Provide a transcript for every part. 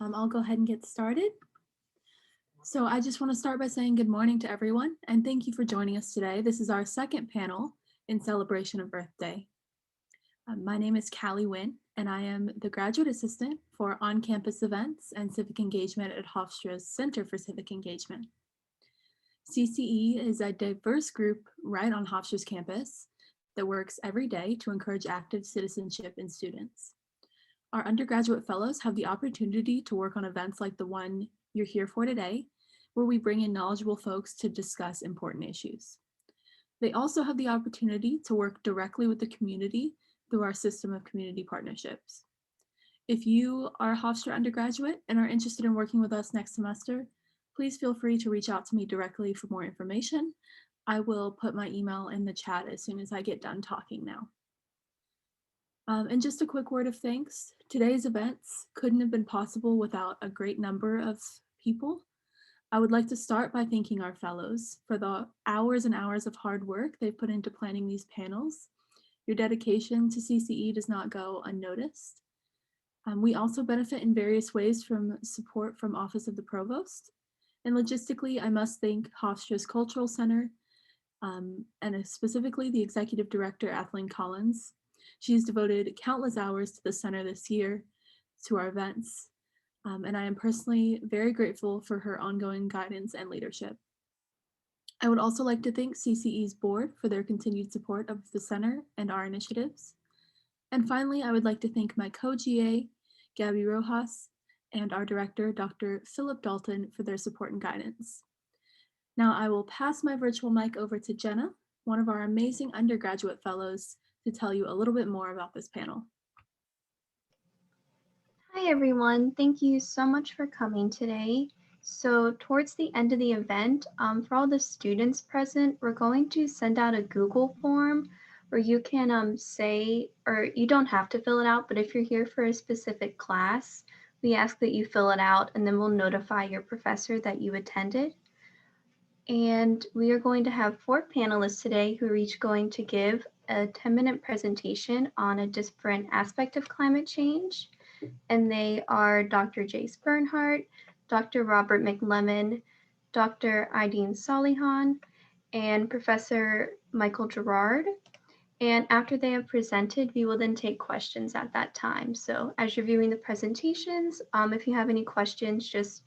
I'll go ahead and get started. So I just want to start by saying good morning to everyone and thank you for joining us today. This is our second panel in celebration of Earth Day. My name is Callie Wynn and I am the graduate assistant for on-campus events and civic engagement at Hofstra's Center for Civic Engagement. CCE is a diverse group right on Hofstra's campus that works every day to encourage active citizenship in students. Our undergraduate fellows have the opportunity to work on events like the one you're here for today, where we bring in knowledgeable folks to discuss important issues. They also have the opportunity to work directly with the community through our system of community partnerships. If you are a Hofstra undergraduate and are interested in working with us next semester, please feel free to reach out to me directly for more information. I will put my email in the chat as soon as I get done talking now. And just a quick word of thanks. Today's events couldn't have been possible without a great number of people. I would like to start by thanking our fellows for the hours and hours of hard work they've put into planning these panels. Your dedication to CCE does not go unnoticed. We also benefit in various ways from support from Office of the Provost. And logistically, I must thank Hofstra's Cultural Center and specifically the Executive Director, Athleen Collins. She's devoted countless hours to the center this year to our events, and I am personally very grateful for her ongoing guidance and leadership. I would also like to thank CCE's board for their continued support of the center and our initiatives. And finally, I would like to thank my co-GA, Gabby Rojas, and our director, Dr. Philip Dalton, for their support and guidance. Now I will pass my virtual mic over to Jenna, one of our amazing undergraduate fellows, to tell you a little bit more about this panel. Hi everyone, thank you so much for coming today. So towards the end of the event, for all the students present, we're going to send out a Google form where you can say, or you don't have to fill it out, but if you're here for a specific class, we ask that you fill it out and then we'll notify your professor that you attended. And we are going to have 4 panelists today who are each going to give a 10-minute presentation on a different aspect of climate change. And they are Dr. Jace Bernhardt, Dr. Robert McLemmon, Dr. Eiden Salihan, and Professor Michael Gerard. And after they have presented, we will then take questions at that time. So as you're viewing the presentations, if you have any questions, just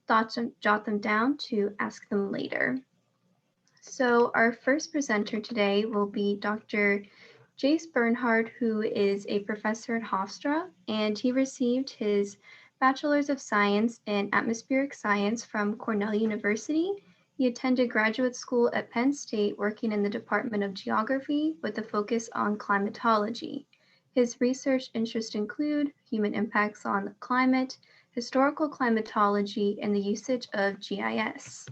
jot them down to ask them later. So our first presenter today will be Dr. Jace Bernhardt, who is a professor at Hofstra, and he received his Bachelor's of Science in Atmospheric Science from Cornell University. He attended graduate school at Penn State, working in the Department of Geography with a focus on climatology. His research interests include human impacts on the climate, historical climatology, and the usage of GIS.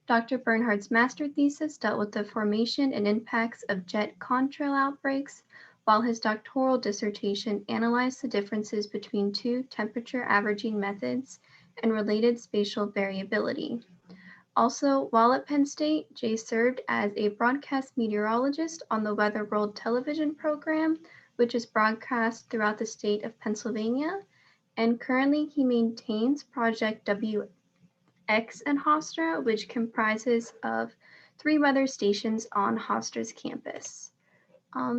Dr. Bernhardt's master thesis dealt with the formation and impacts of jet contrail outbreaks, while his doctoral dissertation analyzed the differences between 2 temperature averaging methods and related spatial variability. Also, while at Penn State, Jay served as a broadcast meteorologist on the Weather World television program, which is broadcast throughout the state of Pennsylvania, and currently he maintains Project WX and Hofstra, which comprises of 3 weather stations on Hofstra's campus.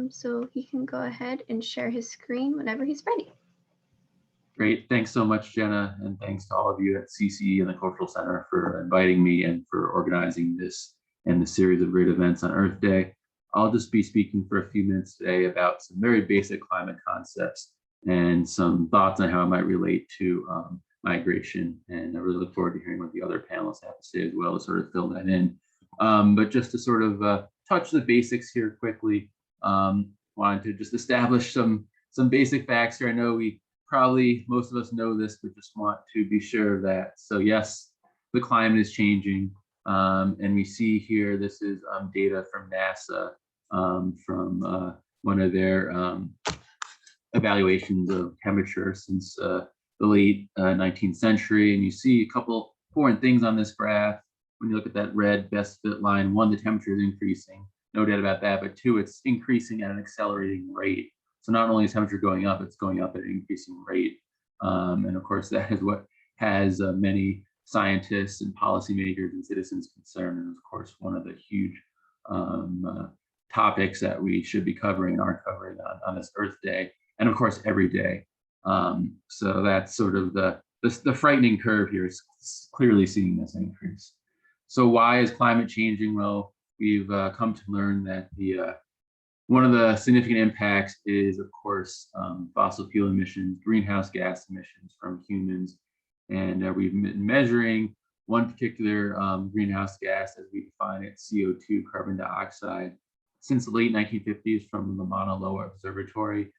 So he can go ahead and share his screen whenever he's ready. Great, thanks so much, Jenna, and thanks to all of you at CCE and the Cultural Center for inviting me and for organizing this and the series of great events on Earth Day. I'll just be speaking for a few minutes today about some very basic climate concepts and some thoughts on how it might relate to migration. And I really look forward to hearing what the other panelists have to say as well to sort of fill that in. But just to sort of touch the basics here quickly, wanted to just establish some basic facts here. I know probably most of us know this, but just want to be sure of that. So yes, the climate is changing. And we see here, this is data from NASA from one of their evaluations of temperature since the late 19th century. And you see a couple important things on this graph. When you look at that red best fit line, 1, the temperature is increasing, no doubt about that, but 2, it's increasing at an accelerating rate. So not only is temperature going up, it's going up at an increasing rate. And of course, that is what has many scientists and policymakers and citizens concerned. And of course, one of the huge topics that we should be covering and are covering on this Earth Day, and of course, every day. So that's sort of the frightening curve here is clearly seeing this increase. So why is climate changing? Well, we've come to learn that one of the significant impacts is, of course, fossil fuel emissions, greenhouse gas emissions from humans. And we've been measuring one particular greenhouse gas, as we define it, CO2, carbon dioxide, since the late 1950s from the Mauna Loa Observatory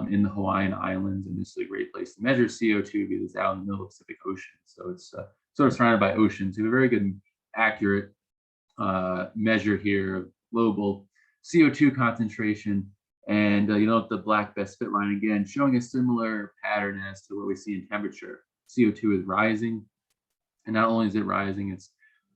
in the Hawaiian Islands. And this is a great place to measure CO2 because it's out in the middle of the Pacific Ocean. So it's sort of surrounded by oceans. We have a very good, accurate measure here of global CO2 concentration. And you know, the black best fit line again, showing a similar pattern as to what we see in temperature. CO2 is rising. And not only is it rising, it's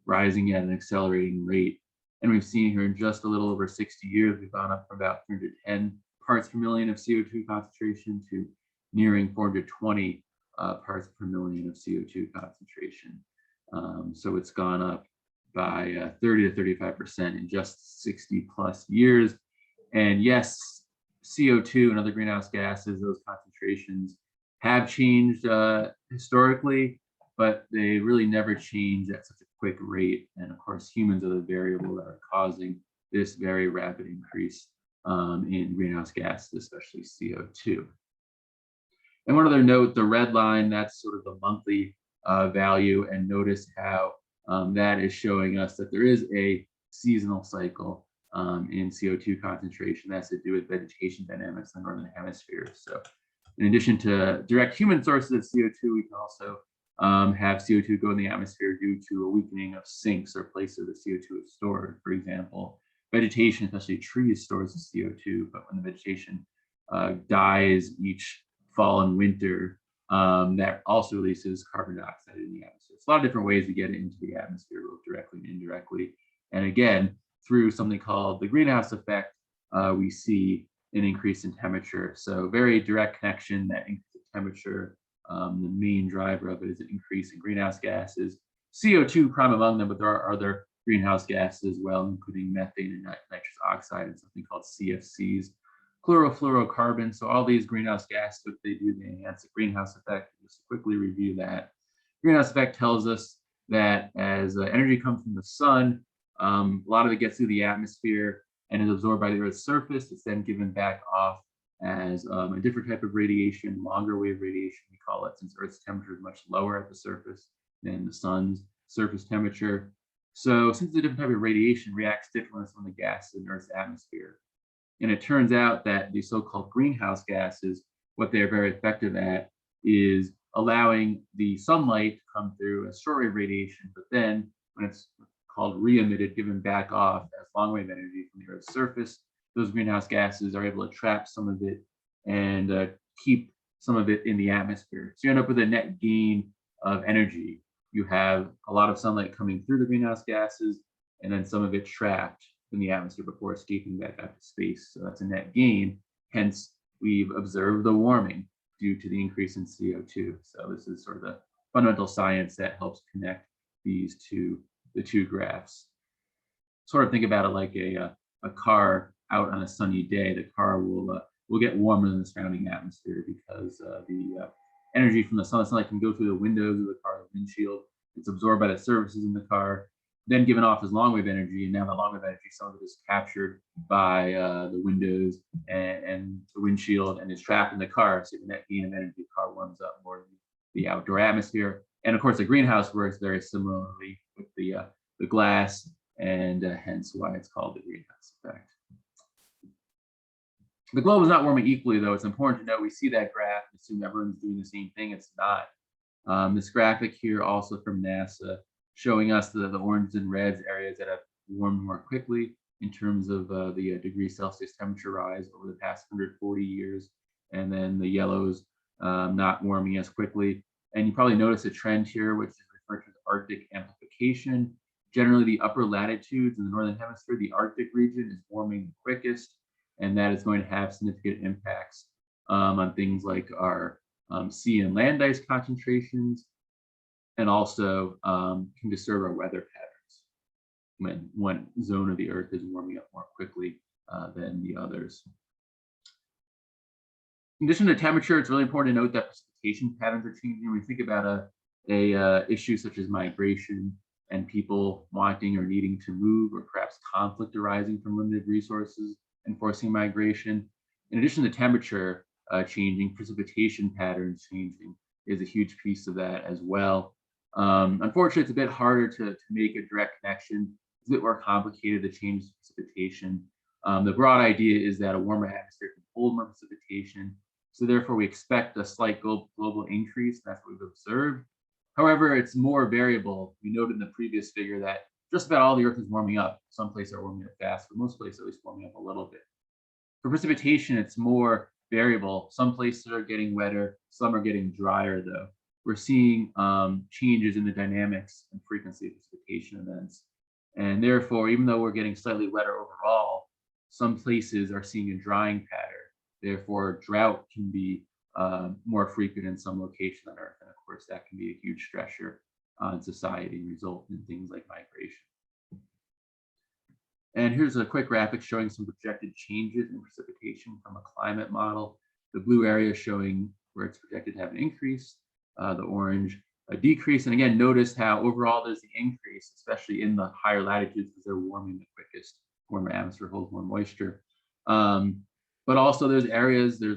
rising at an accelerating rate. And we've seen here in just a little over 60 years, we've gone up from about 310 parts per million of CO2 concentration to nearing 420 parts per million of CO2 concentration. So it's gone up by 30 to 35% in just 60 plus years. And yes, CO2 and other greenhouse gases, those concentrations have changed historically, but they really never change at such a quick rate. And of course, humans are the variable that are causing this very rapid increase in greenhouse gases, especially CO2. And one other note, the red line, that's sort of the monthly value, and notice how that is showing us that there is a seasonal cycle in CO2 concentration. That's to do with vegetation dynamics in the Northern Hemisphere. So in addition to direct human sources of CO2, we can also have CO2 go in the atmosphere due to a weakening of sinks or places where the CO2 is stored. For example, vegetation, especially trees, stores the CO2, but when the vegetation dies each fall and winter, that also releases carbon dioxide in the atmosphere. It's a lot of different ways to get it into the atmosphere, both directly and indirectly. And again, through something called the greenhouse effect, we see an increase in temperature. So very direct connection, that increase in temperature. The main driver of it is an increase in greenhouse gases, CO2 prime among them, but there are other greenhouse gases as well, including methane and nitrous oxide and something called CFCs, chlorofluorocarbons. So all these greenhouse gases, what they do, they enhance the greenhouse effect. Just to quickly review that. Greenhouse effect tells us that as energy comes from the sun, a lot of it gets through the atmosphere and is absorbed by the Earth's surface. It's then given back off as a different type of radiation, longer wave radiation, we call it, since Earth's temperature is much lower at the surface than the sun's surface temperature. So since it's a different type of radiation, reacts differently with some of the gases in Earth's atmosphere. And it turns out that the so-called greenhouse gases, what they're very effective at is allowing the sunlight to come through as shortwave radiation, but then when it's called re-emitted, given back off as long-wave energy from the Earth's surface, those greenhouse gases are able to trap some of it and keep some of it in the atmosphere. So you end up with a net gain of energy. You have a lot of sunlight coming through the greenhouse gases, and then some of it trapped in the atmosphere before escaping back out to space. So that's a net gain. Hence, we've observed the warming due to the increase in CO2. So this is sort of the fundamental science that helps connect the two graphs. Sort of think about it like a car out on a sunny day. The car will get warmer than the surrounding atmosphere because the energy from the sunlight can go through the windows of the car's windshield. It's absorbed by the surfaces in the car, then given off as long-wave energy, and now the long-wave energy, some of it is captured by the windows and the windshield and is trapped in the car. So the net gain of energy, the car warms up more than the outdoor atmosphere. And of course, the greenhouse works very similarly with the glass, and hence why it's called the greenhouse effect. The globe is not warming equally, though. It's important to know we see that graph and assume everyone's doing the same thing. It's not. This graphic here, also from NASA, showing us the orange and reds areas that have warmed more quickly in terms of the degrees Celsius temperature rise over the past 140 years, and then the yellows not warming as quickly. And you probably notice a trend here, which is referred to as Arctic amplification. Generally, the upper latitudes in the Northern Hemisphere, the Arctic region is warming the quickest, and that is going to have significant impacts on things like our sea and land ice concentrations, and also can disturb our weather patterns when one zone of the Earth is warming up more quickly than the others. In addition to temperature, it's really important to note that precipitation patterns are changing. When we think about a issue such as migration and people wanting or needing to move, or perhaps conflict arising from limited resources and forcing migration. In addition to temperature changing, precipitation patterns changing is a huge piece of that as well. Unfortunately, it's a bit harder to make a direct connection. It's a bit more complicated to change precipitation. The broad idea is that a warmer atmosphere can hold more precipitation. So therefore, we expect a slight global increase. That's what we've observed. However, it's more variable. We noted in the previous figure that just about all the Earth is warming up. Some places are warming up fast, but most places at least warming up a little bit. For precipitation, it's more variable. Some places are getting wetter, some are getting drier though. We're seeing changes in the dynamics and frequency of precipitation events. And therefore, even though we're getting slightly wetter overall, some places are seeing a drying pattern. Therefore, drought can be more frequent in some locations on Earth. And of course, that can be a huge stressor on society and result in things like migration. And here's a quick graphic showing some projected changes in precipitation from a climate model. The blue area showing where it's projected to have an increase, the orange a decrease. And again, notice how overall there's the increase, especially in the higher latitudes because they're warming the quickest. Warmer atmosphere holds more moisture. But also there's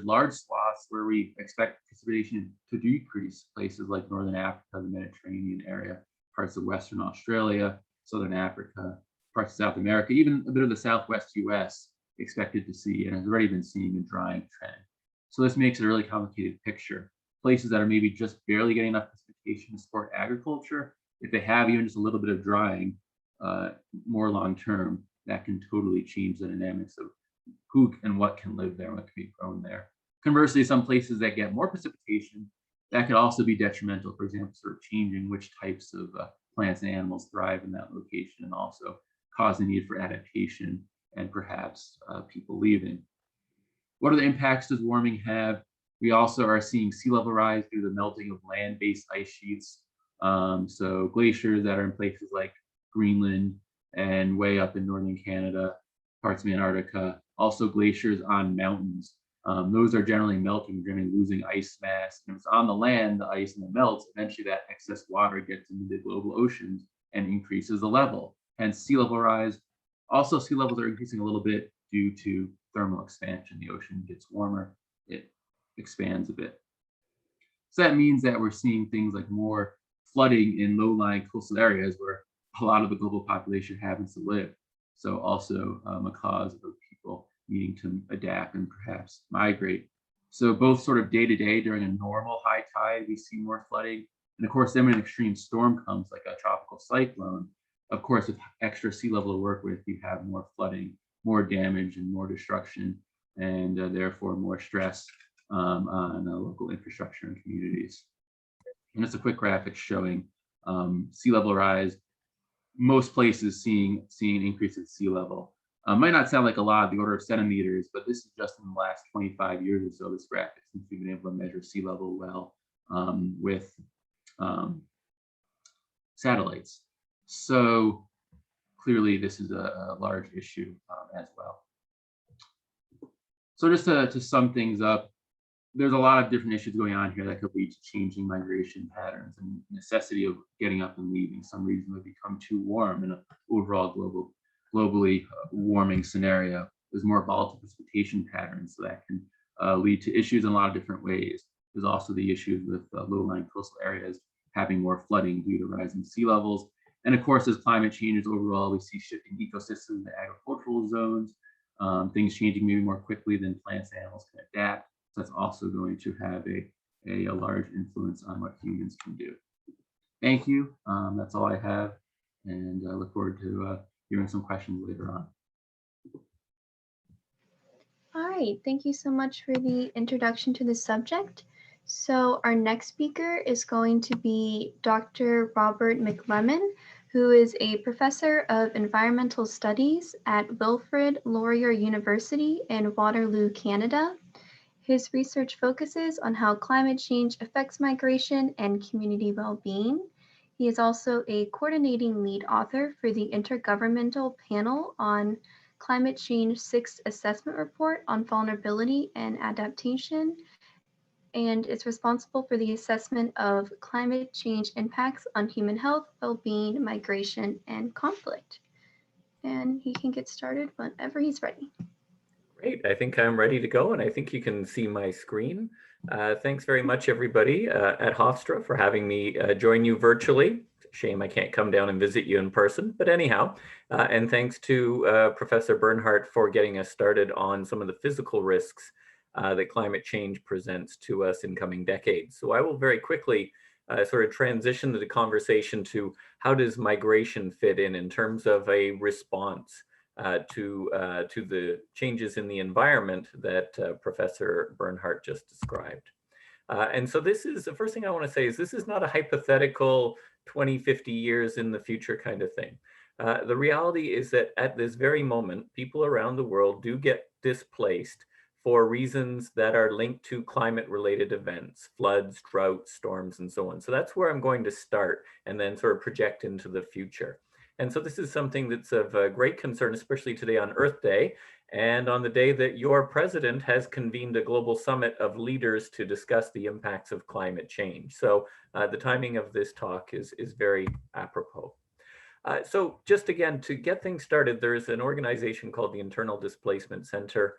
large swaths where we expect precipitation to decrease, places like Northern Africa, the Mediterranean area, parts of Western Australia, Southern Africa, parts of South America, even a bit of the Southwest US expected to see, and has already been seeing a drying trend. So this makes it a really complicated picture. Places that are maybe just barely getting enough precipitation to support agriculture, if they have even just a little bit of drying, more long-term, that can totally change the dynamics of who and what can live there, what can be grown there. Conversely, some places that get more precipitation, that could also be detrimental, for example, sort of changing which types of plants and animals thrive in that location, and also cause the need for adaptation and perhaps people leaving. What are the impacts does warming have? We also are seeing sea level rise due to the melting of land-based ice sheets. So glaciers that are in places like Greenland and way up in northern Canada, parts of Antarctica, also glaciers on mountains. Those are generally melting, generally losing ice mass. And if it's on the land, the ice and it melts, eventually that excess water gets into the global oceans and increases the level, hence sea level rise. Also, sea levels are increasing a little bit due to thermal expansion. The ocean gets warmer, it expands a bit. So that means that we're seeing things like more flooding in low-lying coastal areas where a lot of the global population happens to live. So also a cause of people needing to adapt and perhaps migrate. So both sort of day to day during a normal high tide, we see more flooding. And of course, then when an extreme storm comes, like a tropical cyclone, of course, with extra sea level to work with, you have more flooding, more damage and more destruction, and therefore more stress on local infrastructure and communities. And it's a quick graphic showing sea level rise. Most places seeing an increase in sea level. Might not sound like a lot, the order of centimeters, but this is just in the last 25 years or so, this graphic, since we've been able to measure sea level well with satellites. So clearly this is a large issue as well. So just to sum things up, there's a lot of different issues going on here that could lead to changing migration patterns and necessity of getting up and leaving. Some regions would become too warm in an overall globally warming scenario. There's more volatile precipitation patterns, so that can lead to issues in a lot of different ways. There's also the issues with low-lying coastal areas having more flooding due to rising sea levels. And of course, as climate changes overall, we see shifting ecosystems to agricultural zones, things changing maybe more quickly than plants and animals can adapt. So that's also going to have a large influence on what humans can do. Thank you. That's all I have, and I look forward to hearing some questions later on. All right, thank you so much for the introduction to the subject. So our next speaker is going to be Dr. Robert McLemmon, who is a professor of environmental studies at Wilfrid Laurier University in Waterloo, Canada. His research focuses on how climate change affects migration and community well-being. He is also a coordinating lead author for the Intergovernmental Panel on Climate Change Sixth Assessment Report on Vulnerability and Adaptation, and is responsible for the assessment of climate change impacts on human health, well-being, migration, and conflict. And he can get started whenever he's ready. Great, I think I'm ready to go, and I think you can see my screen. Thanks very much, everybody at Hofstra for having me join you virtually. Shame I can't come down and visit you in person, but anyhow, and thanks to Professor Bernhardt for getting us started on some of the physical risks that climate change presents to us in coming decades. So I will very quickly sort of transition the conversation to how does migration fit in terms of a response to the changes in the environment that Professor Bernhardt just described. And so this is, the first thing I want to say is this is not a hypothetical 20, 50 years in the future kind of thing. The reality is that at this very moment, people around the world do get displaced for reasons that are linked to climate-related events, floods, droughts, storms, and so on. So that's where I'm going to start and then sort of project into the future. And so this is something that's of great concern, especially today on Earth Day, and on the day that your president has convened a global summit of leaders to discuss the impacts of climate change. So the timing of this talk is very apropos. So just again, to get things started, there's an organization called the Internal Displacement Center,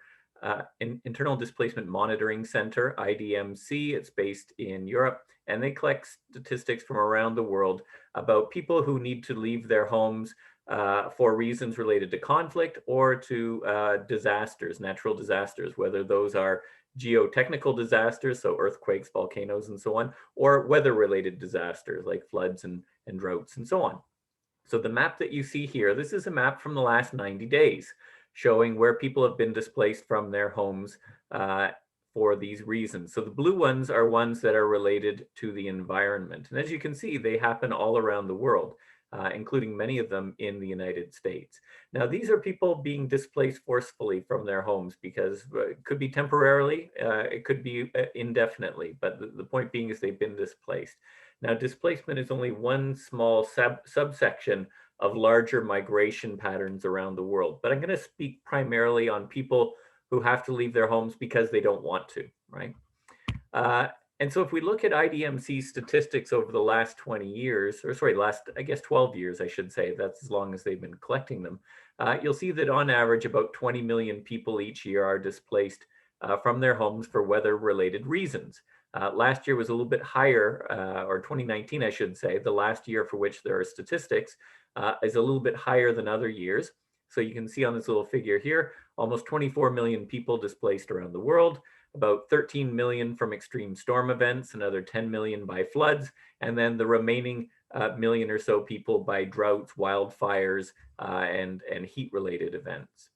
Internal Displacement Monitoring Center, IDMC. It's based in Europe, and they collect statistics from around the world about people who need to leave their homes for reasons related to conflict or to disasters, natural disasters, whether those are geotechnical disasters, so earthquakes, volcanoes, and so on, or weather-related disasters like floods and droughts and so on. So the map that you see here, this is a map from the last 90 days showing where people have been displaced from their homes for these reasons. So the blue ones are ones that are related to the environment. And as you can see, they happen all around the world, including many of them in the United States. Now, these are people being displaced forcefully from their homes because it could be temporarily, it could be indefinitely, but the point being is they've been displaced. Now, displacement is only one small subsection of larger migration patterns around the world. But I'm going to speak primarily on people who have to leave their homes because they don't want to, right? And so if we look at IDMC statistics over the last 20 years, or sorry, last, I guess 12 years, I should say, that's as long as they've been collecting them, you'll see that on average, about 20 million people each year are displaced from their homes for weather-related reasons. Last year was a little bit higher, or 2019, I should say, the last year for which there are statistics, is a little bit higher than other years. So you can see on this little figure here, almost 24 million people displaced around the world, about 13 million from extreme storm events, another 10 million by floods, and then the remaining million or so people by droughts, wildfires, and heat-related events.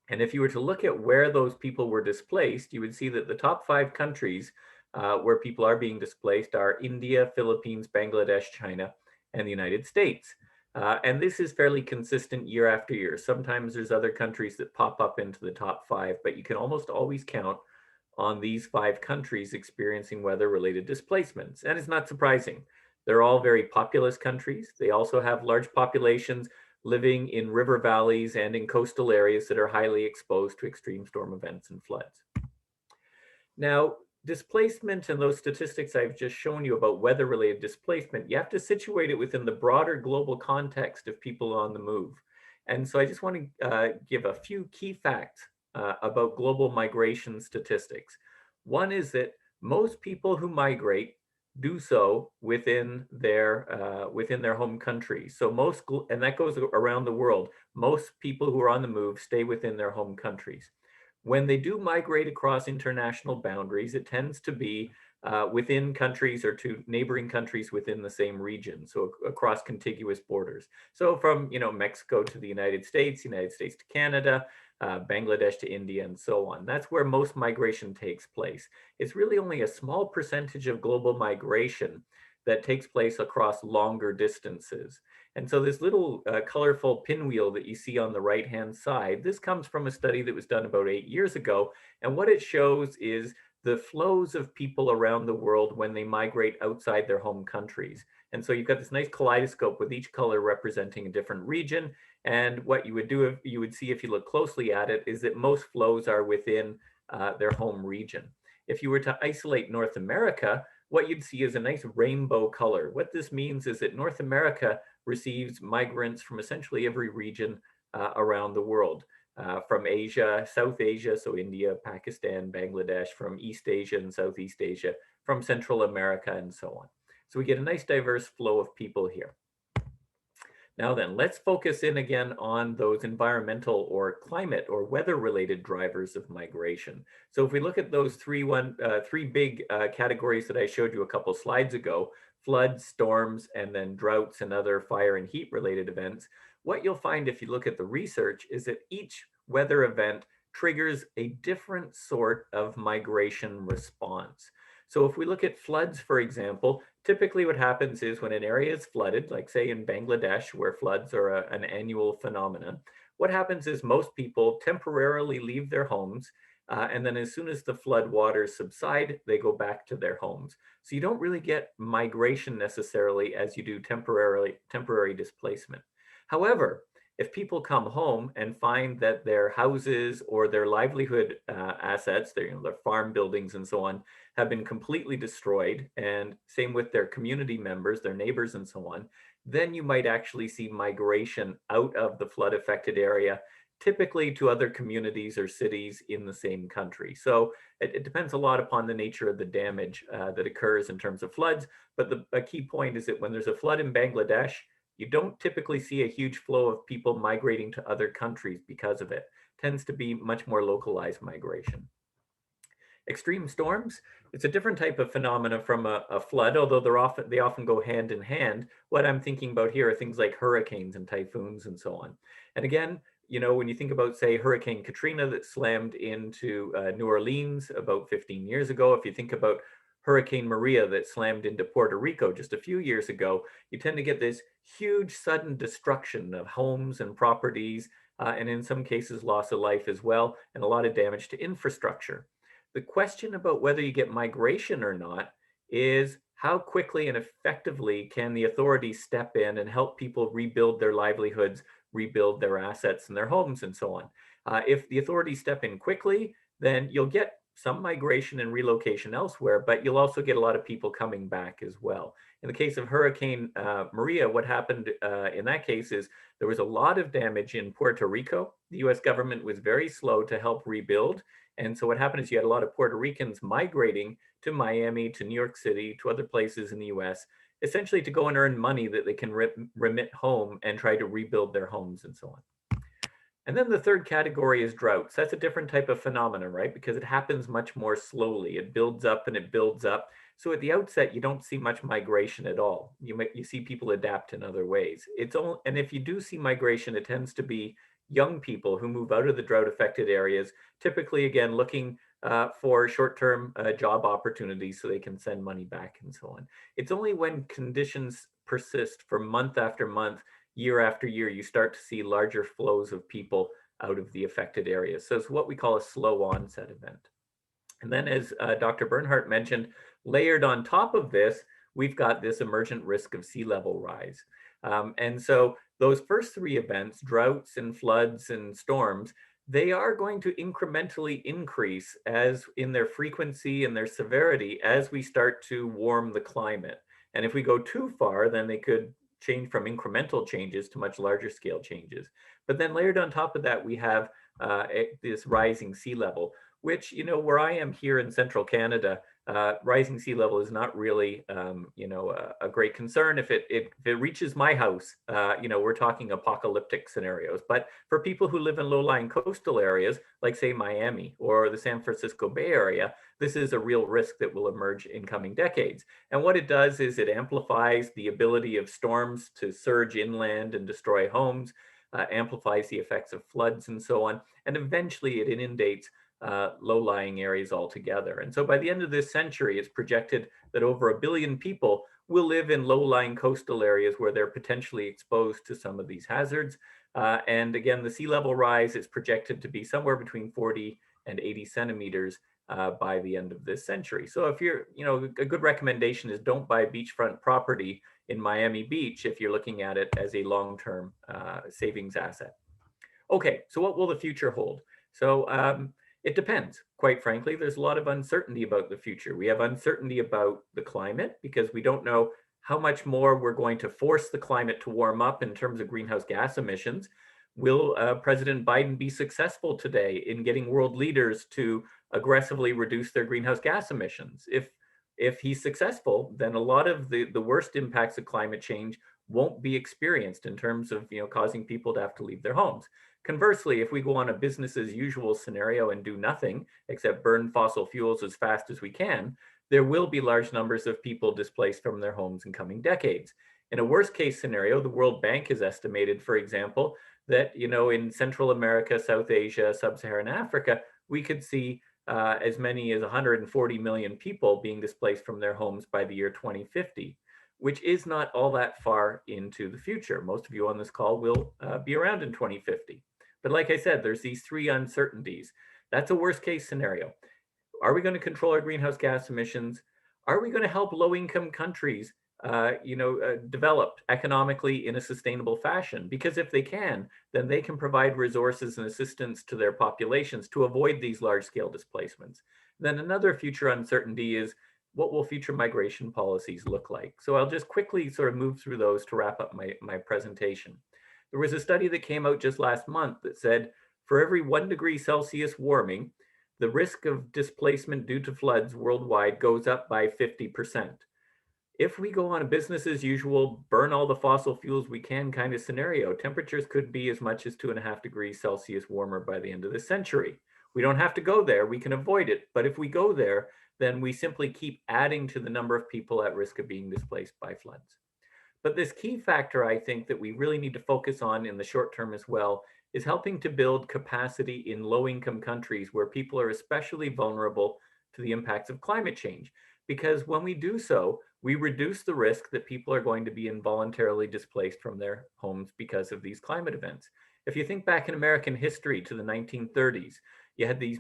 And if you were to look at where those people were displaced, you would see that the top 5 countries where people are being displaced are India, Philippines, Bangladesh, China, and the United States. And this is fairly consistent year after year. Sometimes there's other countries that pop up into the top 5, but you can almost always count on these 5 countries experiencing weather-related displacements. And it's not surprising. They're all very populous countries. They also have large populations living in river valleys and in coastal areas that are highly exposed to extreme storm events and floods. Now, displacement and those statistics I've just shown you about weather-related displacement, you have to situate it within the broader global context of people on the move. And so I just want to give a few key facts about global migration statistics. One is that most people who migrate do so within their home country. So most, and that goes around the world, most people who are on the move stay within their home countries. When they do migrate across international boundaries, it tends to be within countries or to neighboring countries within the same region, so across contiguous borders. So from Mexico to the United States to Canada, Bangladesh to India, and so on. That's where most migration takes place. It's really only a small percentage of global migration that takes place across longer distances. And so this little colorful pinwheel that you see on the right-hand side, this comes from a study that was done about 8 years ago. And what it shows is the flows of people around the world when they migrate outside their home countries. And so you've got this nice kaleidoscope with each color representing a different region. And what you would do, if you would see if you look closely at it, is that most flows are within their home region. If you were to isolate North America, what you'd see is a nice rainbow color. What this means is that North America receives migrants from essentially every region around the world. From Asia, South Asia, so India, Pakistan, Bangladesh, from East Asia and Southeast Asia, from Central America, and so on. So we get a nice diverse flow of people here. Now then, let's focus in again on those environmental or climate or weather-related drivers of migration. So if we look at those three big categories that I showed you a couple slides ago, floods, storms, and then droughts and other fire and heat-related events, what you'll find if you look at the research is that each weather event triggers a different sort of migration response. So if we look at floods, for example, typically what happens is when an area is flooded, like say in Bangladesh, where floods are an annual phenomenon, what happens is most people temporarily leave their homes, and then as soon as the flood waters subside, they go back to their homes. So you don't really get migration necessarily as you do temporary displacement. However, if people come home and find that their houses or their livelihood assets, their farm buildings and so on, have been completely destroyed, and same with their community members, their neighbors and so on, then you might actually see migration out of the flood affected area, typically to other communities or cities in the same country. So it depends a lot upon the nature of the damage that occurs in terms of floods. But a key point is that when there's a flood in Bangladesh, you don't typically see a huge flow of people migrating to other countries because of it. It tends to be much more localized migration. Extreme storms, it's a different type of phenomena from a flood, although they often go hand in hand. What I'm thinking about here are things like hurricanes and typhoons and so on. And again, you know, when you think about, say, Hurricane Katrina that slammed into New Orleans about 15 years ago, if you think about Hurricane Maria that slammed into Puerto Rico just a few years ago, you tend to get this huge sudden destruction of homes and properties, and in some cases loss of life as well, and a lot of damage to infrastructure. The question about whether you get migration or not is how quickly and effectively can the authorities step in and help people rebuild their livelihoods, rebuild their assets and their homes and so on. If the authorities step in quickly, then you'll get some migration and relocation elsewhere, but you'll also get a lot of people coming back as well. In the case of Hurricane Maria, what happened in that case is there was a lot of damage in Puerto Rico. The US government was very slow to help rebuild. And so what happened is you had a lot of Puerto Ricans migrating to Miami, to New York City, to other places in the US, essentially to go and earn money that they can remit home and try to rebuild their homes and so on. And then the third category is droughts. That's a different type of phenomenon, right? Because it happens much more slowly. It builds up and it builds up. So at the outset, you don't see much migration at all. You see people adapt in other ways. And if you do see migration, it tends to be young people who move out of the drought affected areas, typically again, looking for short-term job opportunities so they can send money back and so on. It's only when conditions persist for month after month, year after year, you start to see larger flows of people out of the affected areas. So it's what we call a slow onset event. And then as Dr. Bernhardt mentioned, layered on top of this, we've got this emergent risk of sea level rise. And so those first three events, droughts and floods and storms, they are going to incrementally increase as in their frequency and their severity as we start to warm the climate. And if we go too far, then they could change from incremental changes to much larger scale changes. But then layered on top of that, we have this rising sea level, which, you know, where I am here in central Canada, rising sea level is not really, you know, a great concern. If it reaches my house, you know, we're talking apocalyptic scenarios. But for people who live in low-lying coastal areas, like say Miami or the San Francisco Bay Area, this is a real risk that will emerge in coming decades. And what it does is it amplifies the ability of storms to surge inland and destroy homes, amplifies the effects of floods and so on, and eventually it inundates low-lying areas altogether. And so by the end of this century, it's projected that over 1 billion people will live in low-lying coastal areas where they're potentially exposed to some of these hazards. And again, the sea level rise is projected to be somewhere between 40 and 80 centimeters by the end of this century. So if you're, a good recommendation is don't buy beachfront property in Miami Beach if you're looking at it as a long-term savings asset. Okay, so what will the future hold? So it depends. Quite frankly, there's a lot of uncertainty about the future. We have uncertainty about the climate because we don't know how much more we're going to force the climate to warm up in terms of greenhouse gas emissions. Will President Biden be successful today in getting world leaders to aggressively reduce their greenhouse gas emissions? If he's successful, then a lot of the worst impacts of climate change won't be experienced in terms of causing people to have to leave their homes. Conversely, if we go on a business as usual scenario and do nothing except burn fossil fuels as fast as we can, there will be large numbers of people displaced from their homes in coming decades. In a worst case scenario, the World Bank has estimated, for example, that in Central America, South Asia, Sub-Saharan Africa, we could see as many as 140 million people being displaced from their homes by the year 2050, which is not all that far into the future. Most of you on this call will be around in 2050. But like I said, there's these three uncertainties. That's a worst case scenario. Are we going to control our greenhouse gas emissions? Are we going to help low-income countries develop economically in a sustainable fashion? Because if they can, then they can provide resources and assistance to their populations to avoid these large-scale displacements. Then another future uncertainty is, what will future migration policies look like? So I'll just quickly sort of move through those to wrap up my presentation. There was a study that came out just last month that said for every 1 degree Celsius warming, the risk of displacement due to floods worldwide goes up by 50%. If we go on a business as usual, burn all the fossil fuels we can kind of scenario, temperatures could be as much as 2.5 degrees Celsius warmer by the end of this century. We don't have to go there, we can avoid it. But if we go there, then we simply keep adding to the number of people at risk of being displaced by floods. But this key factor, I think, that we really need to focus on in the short term as well is helping to build capacity in low-income countries where people are especially vulnerable to the impacts of climate change. Because when we do so, we reduce the risk that people are going to be involuntarily displaced from their homes because of these climate events. If you think back in American history to the 1930s, you had these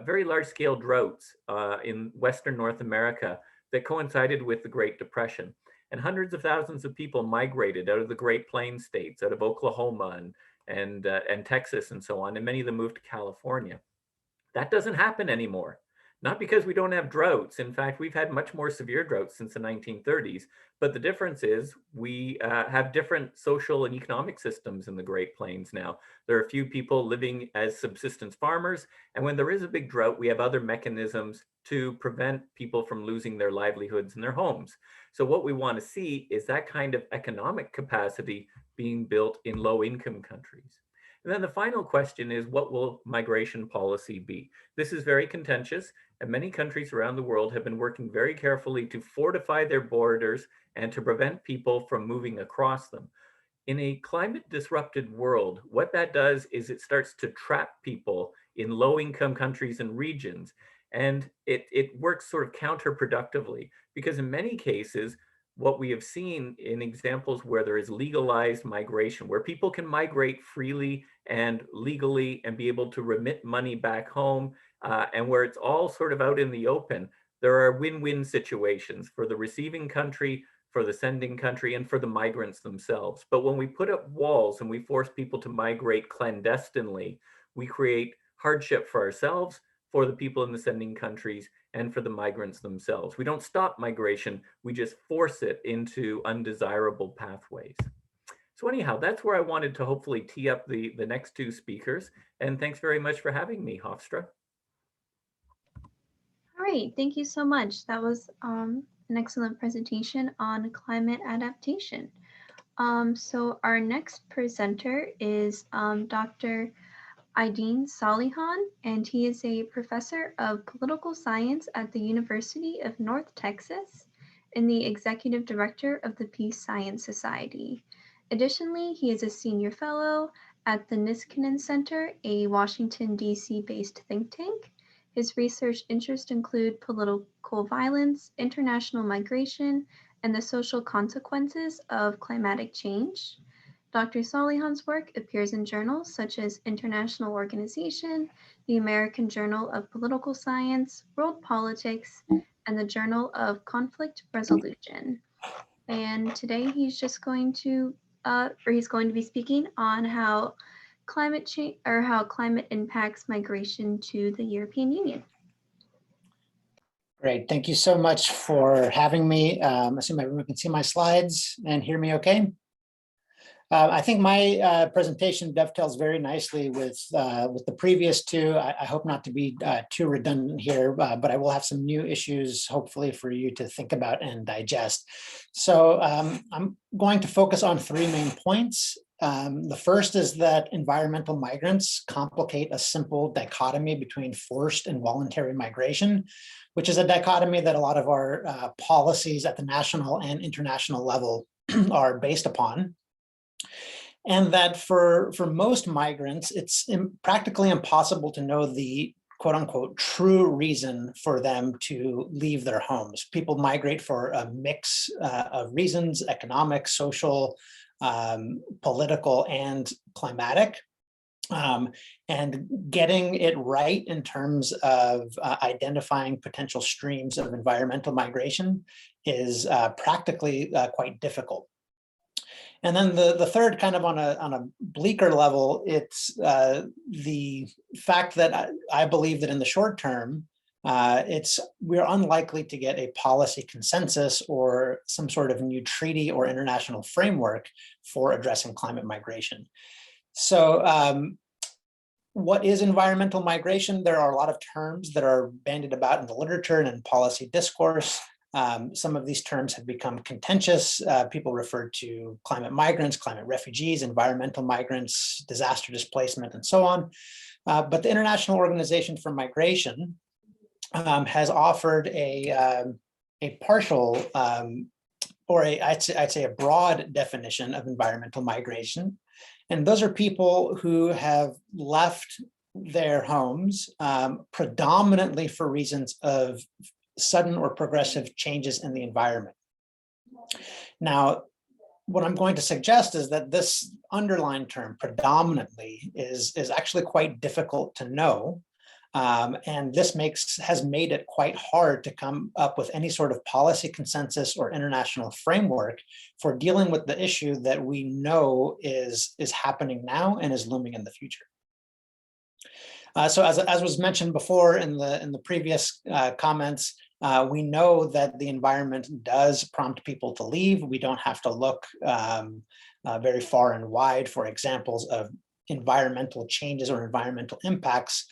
very large-scale droughts in Western North America that coincided with the Great Depression. And hundreds of thousands of people migrated out of the Great Plains states, out of Oklahoma and Texas and so on, and many of them moved to California. That doesn't happen anymore. Not because we don't have droughts. In fact, we've had much more severe droughts since the 1930s. But the difference is we have different social and economic systems in the Great Plains now. There are a few people living as subsistence farmers. And when there is a big drought, we have other mechanisms to prevent people from losing their livelihoods and their homes. So what we want to see is that kind of economic capacity being built in low-income countries. And then the final question is, what will migration policy be? This is very contentious, and many countries around the world have been working very carefully to fortify their borders and to prevent people from moving across them. In a climate disrupted world, what that does is it starts to trap people in low-income countries and regions. And it works sort of counterproductively, because in many cases, what we have seen in examples where there is legalized migration, where people can migrate freely and legally and be able to remit money back home, and where it's all sort of out in the open, there are win-win situations for the receiving country, for the sending country, and for the migrants themselves. But when we put up walls and we force people to migrate clandestinely, we create hardship for ourselves, for the people in the sending countries, and for the migrants themselves. We don't stop migration, we just force it into undesirable pathways. So anyhow, that's where I wanted to hopefully tee up the next two speakers. And thanks very much for having me, Hofstra. All right, thank you so much. That was an excellent presentation on climate adaptation. So our next presenter is Dr. Eiden Salihan, and he is a professor of political science at the University of North Texas and the executive director of the Peace Science Society. Additionally, he is a senior fellow at the Niskanen Center, a Washington, D.C. based think tank. His research interests include political violence, international migration, and the social consequences of climatic change. Dr. Salihan's work appears in journals such as International Organization, the American Journal of Political Science, World Politics, and the Journal of Conflict Resolution. And today he's just going to, he's going to be speaking on how climate change or how climate impacts migration to the European Union. Great, thank you so much for having me. I assume everyone can see my slides and hear me okay. I think my presentation dovetails very nicely with the previous two. I hope not to be too redundant here, but I will have some new issues, hopefully, for you to think about and digest. So I'm going to focus on three main points. The first is that environmental migrants complicate a simple dichotomy between forced and voluntary migration, which is a dichotomy that a lot of our policies at the national and international level are based upon. And that for most migrants, it's practically impossible to know the quote unquote true reason for them to leave their homes. People migrate for a mix of reasons: economic, social, political, and climatic. And getting it right in terms of identifying potential streams of environmental migration is practically quite difficult. And then the third, kind of on a bleaker level, it's the fact that I believe that in the short term, we're unlikely to get a policy consensus or some sort of new treaty or international framework for addressing climate migration. So what is environmental migration? There are a lot of terms that are bandied about in the literature and in policy discourse. Some of these terms have become contentious. People refer to climate migrants, climate refugees, environmental migrants, disaster displacement, and so on. But the International Organization for Migration has offered a partial, or I'd say a broad definition of environmental migration. And those are people who have left their homes predominantly for reasons of sudden or progressive changes in the environment. Now, what I'm going to suggest is that this underlined term, predominantly, is actually quite difficult to know. And this has made it quite hard to come up with any sort of policy consensus or international framework for dealing with the issue that we know is happening now and is looming in the future. So as was mentioned before in the previous comments, we know that the environment does prompt people to leave. We don't have to look very far and wide for examples of environmental changes or environmental impacts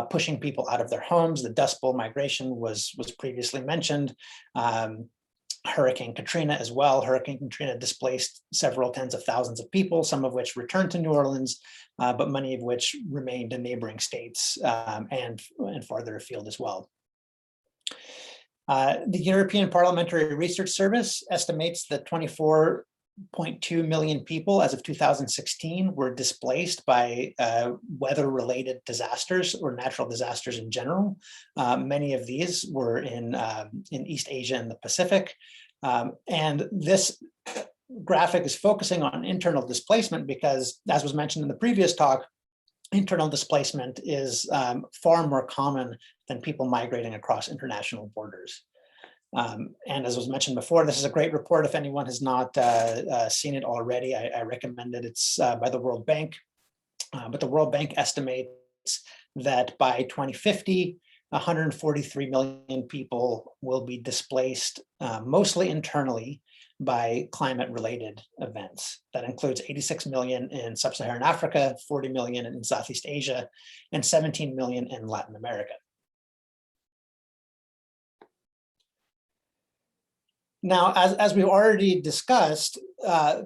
pushing people out of their homes. The Dust Bowl migration was previously mentioned. Hurricane Katrina as well. Hurricane Katrina displaced several tens of thousands of people, some of which returned to New Orleans, but many of which remained in neighboring states and farther afield as well. The European Parliamentary Research Service estimates that 24.2 million people as of 2016 were displaced by weather-related disasters or natural disasters in general. Many of these were in East Asia and the Pacific. And this graphic is focusing on internal displacement because, as was mentioned in the previous talk, internal displacement is far more common than people migrating across international borders. And as was mentioned before, this is a great report. If anyone has not seen it already, I recommend it. It's by the World Bank. But the World Bank estimates that by 2050, 143 million people will be displaced, mostly internally, by climate-related events. That includes 86 million in sub-Saharan Africa, 40 million in Southeast Asia, and 17 million in Latin America. Now, as we've already discussed,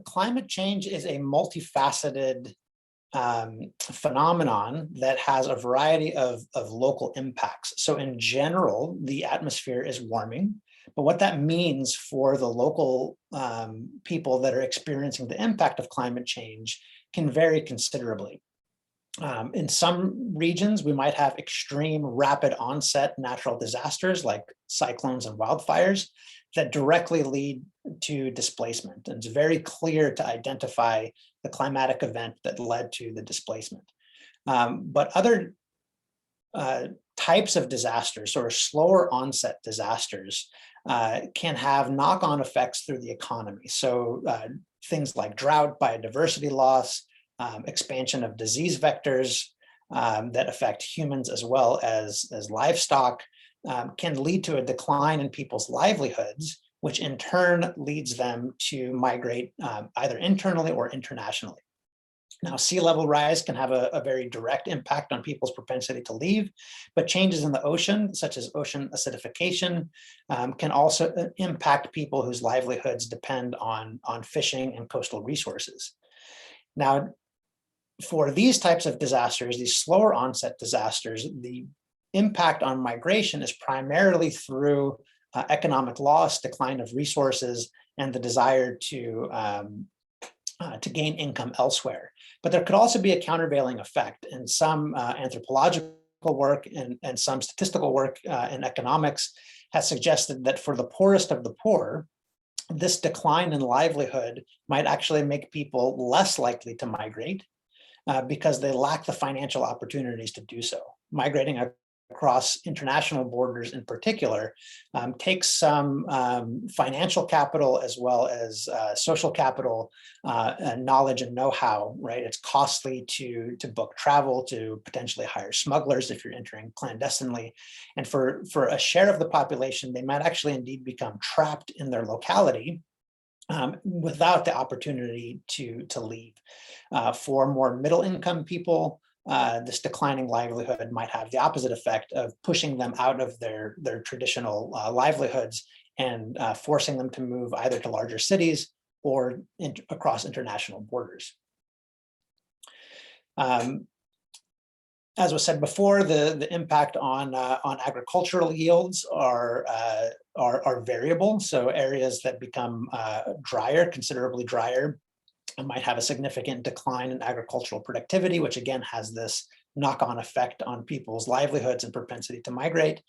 climate change is a multifaceted phenomenon that has a variety of local impacts. So in general, the atmosphere is warming, but what that means for the local people that are experiencing the impact of climate change can vary considerably. In some regions, we might have extreme rapid onset natural disasters like cyclones, and wildfires that directly lead to displacement. And it's very clear to identify the climatic event that led to the displacement. But other types of disasters, or slower onset disasters, can have knock-on effects through the economy. So things like drought, biodiversity loss, expansion of disease vectors that affect humans as well as livestock, can lead to a decline in people's livelihoods, which in turn leads them to migrate either internally or internationally. Now, sea level rise can have a very direct impact on people's propensity to leave, but changes in the ocean, such as ocean acidification, can also impact people whose livelihoods depend on fishing and coastal resources. Now, for these types of disasters, these slower onset disasters, the impact on migration is primarily through economic loss, decline of resources, and the desire to gain income elsewhere. But there could also be a countervailing effect, and some anthropological work and some statistical work in economics has suggested that for the poorest of the poor, this decline in livelihood might actually make people less likely to migrate because they lack the financial opportunities to do so. Migrating across international borders in particular takes some financial capital as well as social capital, and knowledge and know-how, right? It's costly to book travel, to potentially hire smugglers if you're entering clandestinely. And for a share of the population, they might actually indeed become trapped in their locality without the opportunity to leave. For more middle income people, this declining livelihood might have the opposite effect of pushing them out of their traditional livelihoods and forcing them to move either to larger cities or across international borders. As was said before, the impact on agricultural yields are variable. So areas that become drier, considerably drier, might have a significant decline in agricultural productivity, which again has this knock-on effect on people's livelihoods and propensity to migrate.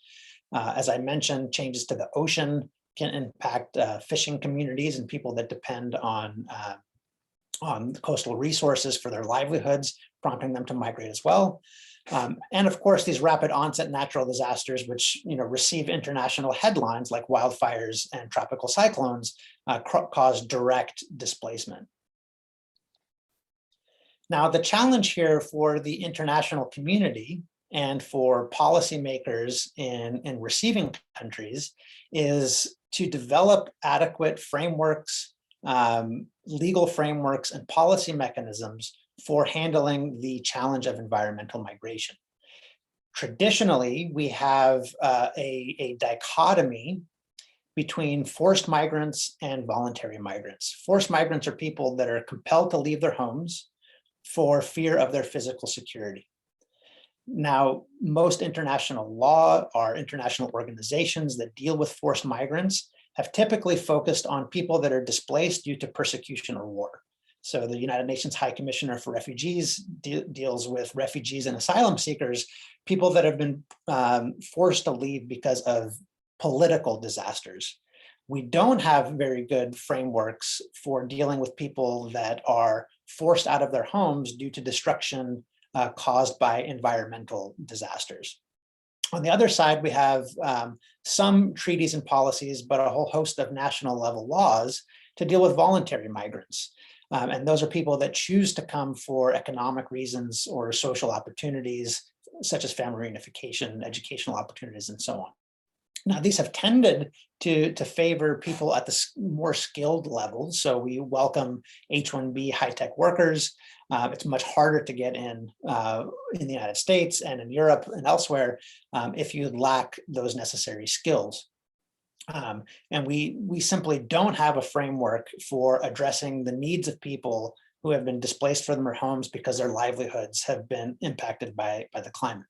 As I mentioned, changes to the ocean can impact fishing communities and people that depend on coastal resources for their livelihoods, prompting them to migrate as well. And of course, these rapid onset natural disasters, which receive international headlines like wildfires and tropical cyclones, cause direct displacement. Now, the challenge here for the international community and for policymakers in receiving countries is to develop adequate frameworks, legal frameworks, and policy mechanisms for handling the challenge of environmental migration. Traditionally, we have a dichotomy between forced migrants and voluntary migrants. Forced migrants are people that are compelled to leave their homes for fear of their physical security. Now, most international law or international organizations that deal with forced migrants have typically focused on people that are displaced due to persecution or war. So the United Nations High Commissioner for Refugees deals with refugees and asylum seekers, people that have been forced to leave because of political disasters. We don't have very good frameworks for dealing with people that are forced out of their homes due to destruction caused by environmental disasters. On the other side, we have some treaties and policies, but a whole host of national level laws to deal with voluntary migrants. And those are people that choose to come for economic reasons or social opportunities, such as family reunification, educational opportunities, and so on. Now, these have tended to favor people at the more skilled levels. So we welcome H-1B high-tech workers. It's much harder to get in the United States and in Europe and elsewhere if you lack those necessary skills. And we simply don't have a framework for addressing the needs of people who have been displaced from their homes because their livelihoods have been impacted by the climate.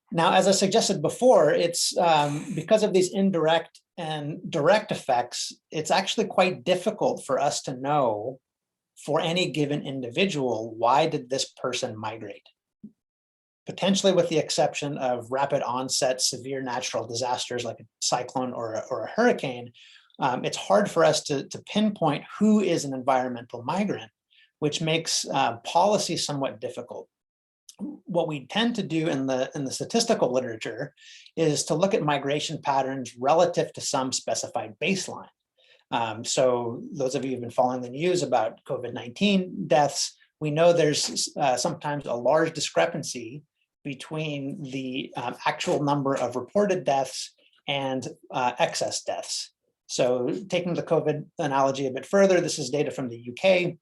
Now, as I suggested before, it's because of these indirect and direct effects, it's actually quite difficult for us to know for any given individual, why did this person migrate? potentially with the exception of rapid onset severe natural disasters like a cyclone or a hurricane, it's hard for us to pinpoint who is an environmental migrant, which makes policy somewhat difficult. What we tend to do in the statistical literature is to look at migration patterns relative to some specified baseline. So those of you who've been following the news about COVID-19 deaths, we know there's sometimes a large discrepancy between the actual number of reported deaths and excess deaths. So taking the COVID analogy a bit further, this is data from the UK.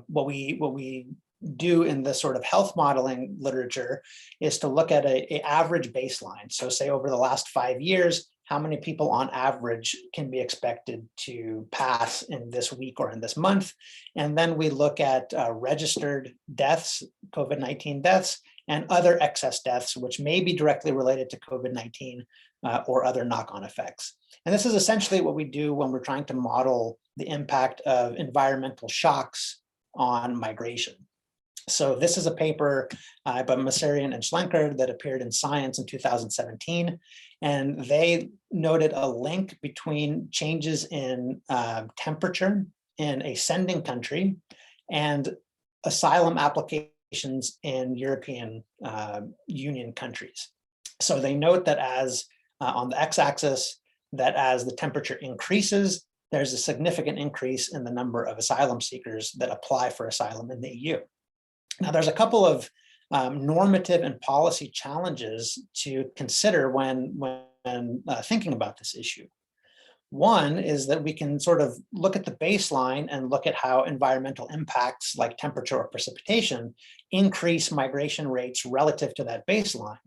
What we do in this sort of health modeling literature is to look at a average baseline. So say over the last 5 years, how many people on average can be expected to pass in this week or in this month. And then we look at registered deaths, COVID-19 deaths, and other excess deaths, which may be directly related to COVID-19 or other knock-on effects. And this is essentially what we do when we're trying to model the impact of environmental shocks on migration. So this is a paper by Masarian and Schlenker that appeared in Science in 2017, and they noted a link between changes in temperature in a sending country and asylum applications in European Union countries. So they note that as on the x-axis, that as the temperature increases, there's a significant increase in the number of asylum seekers that apply for asylum in the EU. Now, there's a couple of normative and policy challenges to consider when thinking about this issue. One is that we can sort of look at the baseline and look at how environmental impacts like temperature or precipitation increase migration rates relative to that baseline.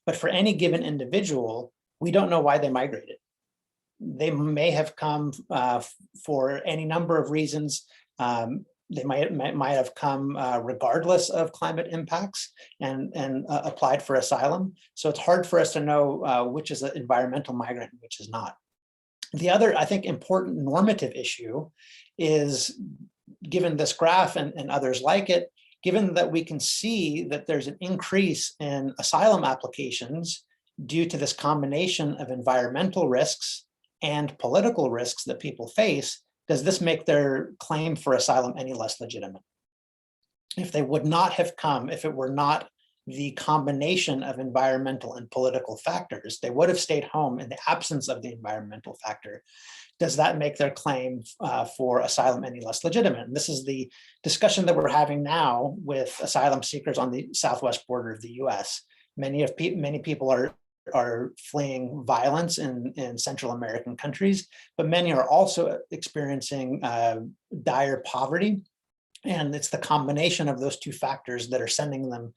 But for any given individual, we don't know why they migrated. They may have come for any number of reasons. They might have come regardless of climate impacts and applied for asylum. So it's hard for us to know which is an environmental migrant and which is not. The other, I think, important normative issue is, given this graph and others like it, given that we can see that there's an increase in asylum applications due to this combination of environmental risks and political risks that people face, does this make their claim for asylum any less legitimate? If they would not have come, if it were not the combination of environmental and political factors, they would have stayed home in the absence of the environmental factor. Does that make their claim for asylum any less legitimate? And this is the discussion that we're having now with asylum seekers on the southwest border of the US. Many people are fleeing violence in Central American countries, but many are also experiencing dire poverty. And it's the combination of those two factors that are sending them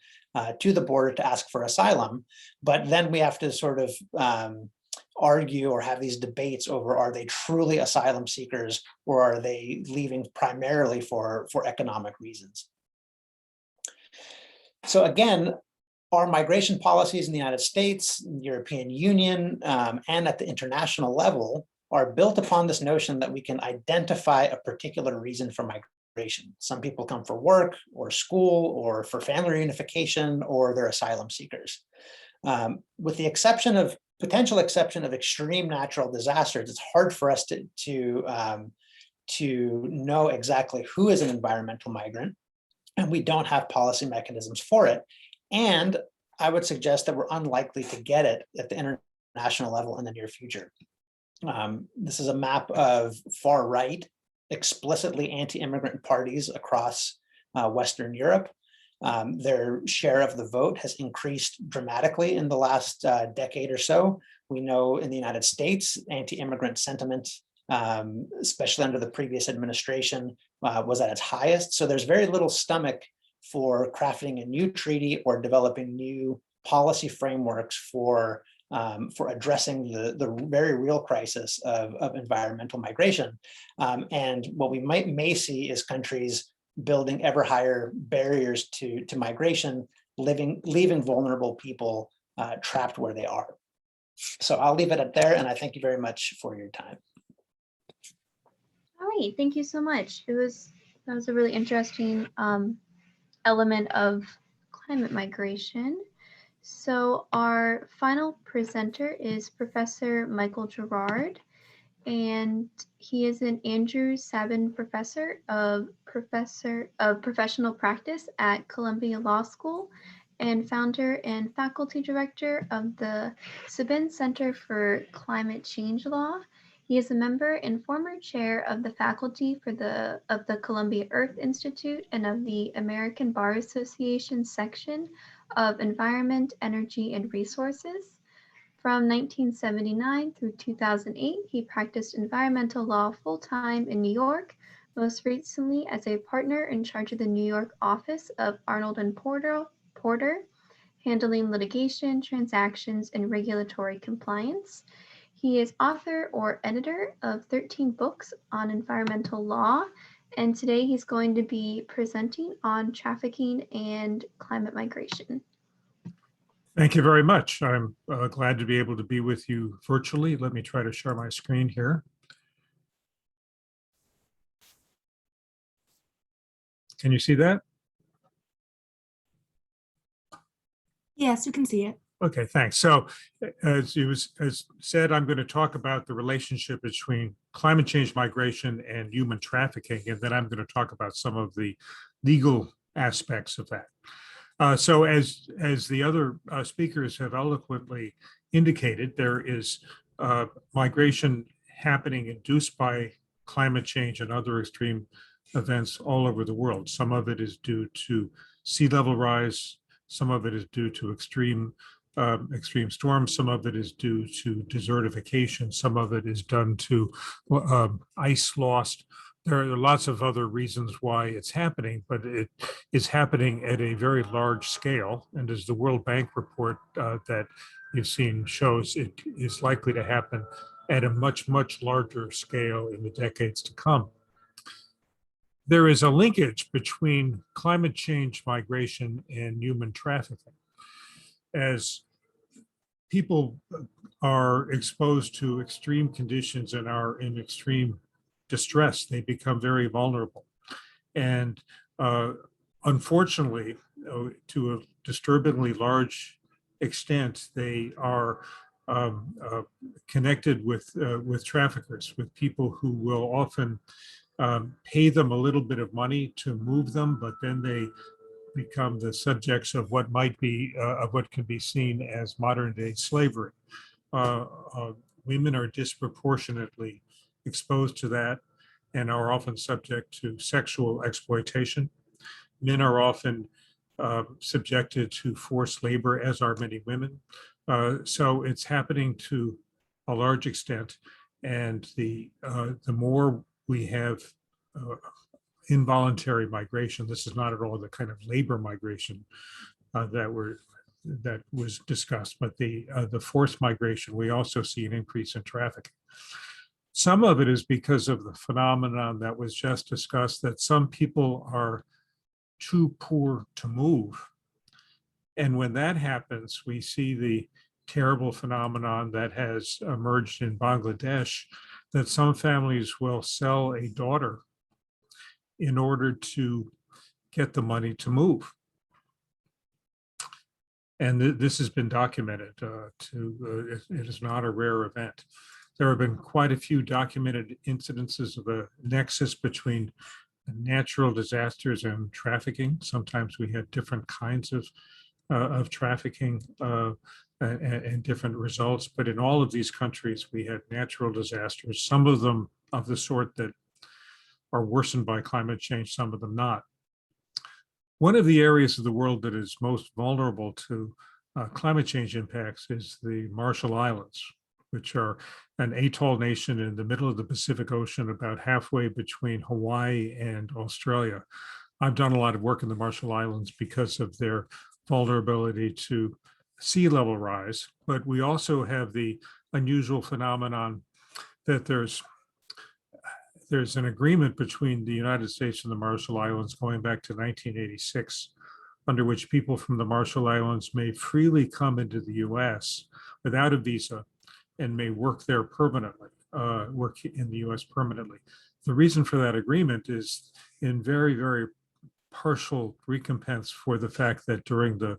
to the border to ask for asylum. But then we have to sort of argue or have these debates over, are they truly asylum seekers or are they leaving primarily for economic reasons? So again, our migration policies in the United States, the European Union, and at the international level are built upon this notion that we can identify a particular reason for migration. Some people come for work or school or for family reunification, or they're asylum seekers. With the potential exception of extreme natural disasters, it's hard for us to know exactly who is an environmental migrant, and we don't have policy mechanisms for it. And I would suggest that we're unlikely to get it at the international level in the near future. This is a map of far right, explicitly anti-immigrant parties across Western Europe. Their share of the vote has increased dramatically in the last decade or so. We know in the United States, anti-immigrant sentiment, especially under the previous administration, was at its highest. So there's very little stomach for crafting a new treaty or developing new policy frameworks for addressing the very real crisis of environmental migration. And what we may see is countries building ever higher barriers to migration, leaving vulnerable people trapped where they are. So I'll leave it at there, and I thank you very much for your time. All right, thank you so much. That was a really interesting element of climate migration. So our final presenter is Professor Michael Gerard, and he is an Andrew Sabin Professor of Professional Practice at Columbia Law School and founder and faculty director of the Sabin Center for Climate Change Law. He is a member and former chair of the faculty of the Columbia Earth Institute and of the American Bar Association section of Environment, Energy, and Resources. From 1979 through 2008, he practiced environmental law full-time in New York, most recently as a partner in charge of the New York office of Arnold and Porter, handling litigation, transactions, and regulatory compliance. He is author or editor of 13 books on environmental law, and today he's going to be presenting on trafficking and climate migration. Thank you very much. I'm glad to be able to be with you virtually. Let me try to share my screen here. Can you see that? Yes, you can see it. Okay, thanks. So as said, I'm going to talk about the relationship between climate change, migration, and human trafficking, and then I'm going to talk about some of the legal aspects of that. So as the other speakers have eloquently indicated, there is migration happening induced by climate change and other extreme events all over the world. Some of it is due to sea level rise. Some of it is due to extreme storms. Some of it is due to desertification. Some of it is done to ice lost. There are lots of other reasons why it's happening, but it is happening at a very large scale. And as the World Bank report that you've seen shows, it is likely to happen at a much, much larger scale in the decades to come. There is a linkage between climate change, migration, and human trafficking. As people are exposed to extreme conditions and are in extreme distress, they become very vulnerable. And unfortunately, to a disturbingly large extent, they are connected with traffickers, with people who will often pay them a little bit of money to move them, but then they become the subjects of what might be, of what can be seen as modern day slavery. Women are disproportionately exposed to that and are often subject to sexual exploitation. Men are often subjected to forced labor, as are many women. So it's happening to a large extent. And the more we have involuntary migration, this is not at all the kind of labor migration that was discussed, but the forced migration, we also see an increase in trafficking. Some of it is because of the phenomenon that was just discussed, that some people are too poor to move. And when that happens, we see the terrible phenomenon that has emerged in Bangladesh, that some families will sell a daughter in order to get the money to move. And this has been documented. It is not a rare event. There have been quite a few documented incidences of a nexus between natural disasters and trafficking. Sometimes we had different kinds of trafficking and different results, but in all of these countries, we had natural disasters, some of them of the sort that are worsened by climate change, some of them not. One of the areas of the world that is most vulnerable to climate change impacts is the Marshall Islands, which are an atoll nation in the middle of the Pacific Ocean, about halfway between Hawaii and Australia. I've done a lot of work in the Marshall Islands because of their vulnerability to sea level rise, but we also have the unusual phenomenon that there's an agreement between the United States and the Marshall Islands going back to 1986, under which people from the Marshall Islands may freely come into the US without a visa and may work there permanently, work in the US permanently. The reason for that agreement is in very, very partial recompense for the fact that during the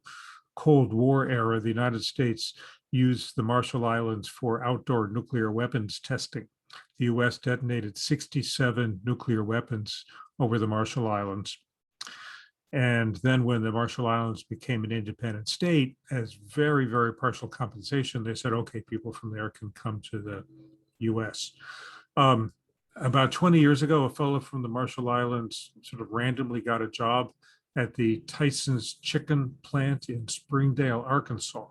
Cold War era, the United States used the Marshall Islands for outdoor nuclear weapons testing. The US detonated 67 nuclear weapons over the Marshall Islands. And then when the Marshall Islands became an independent state, as very, very partial compensation, they said, okay, people from there can come to the US. About 20 years ago, a fellow from the Marshall Islands sort of randomly got a job at the Tyson's chicken plant in Springdale, Arkansas.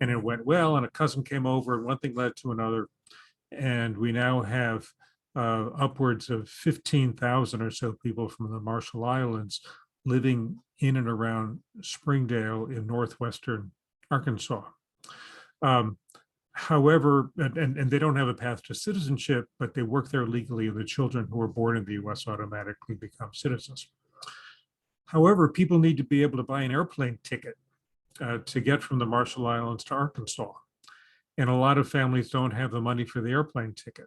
And it went well, and a cousin came over, and one thing led to another. And we now have upwards of 15,000 or so people from the Marshall Islands living in and around Springdale in northwestern Arkansas. However, and they don't have a path to citizenship, but they work there legally, and the children who are born in the US automatically become citizens. However, people need to be able to buy an airplane ticket to get from the Marshall Islands to Arkansas. And a lot of families don't have the money for the airplane ticket.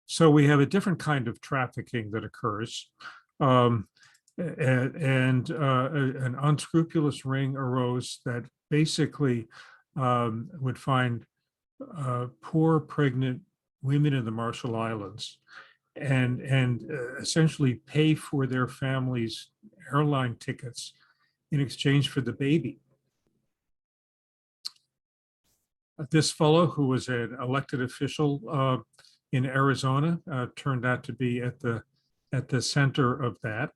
So we have a different kind of trafficking that occurs. And an unscrupulous ring arose that basically would find poor pregnant women in the Marshall Islands and essentially pay for their families' airline tickets in exchange for the baby. This fellow, who was an elected official in Arizona, turned out to be at the center of that,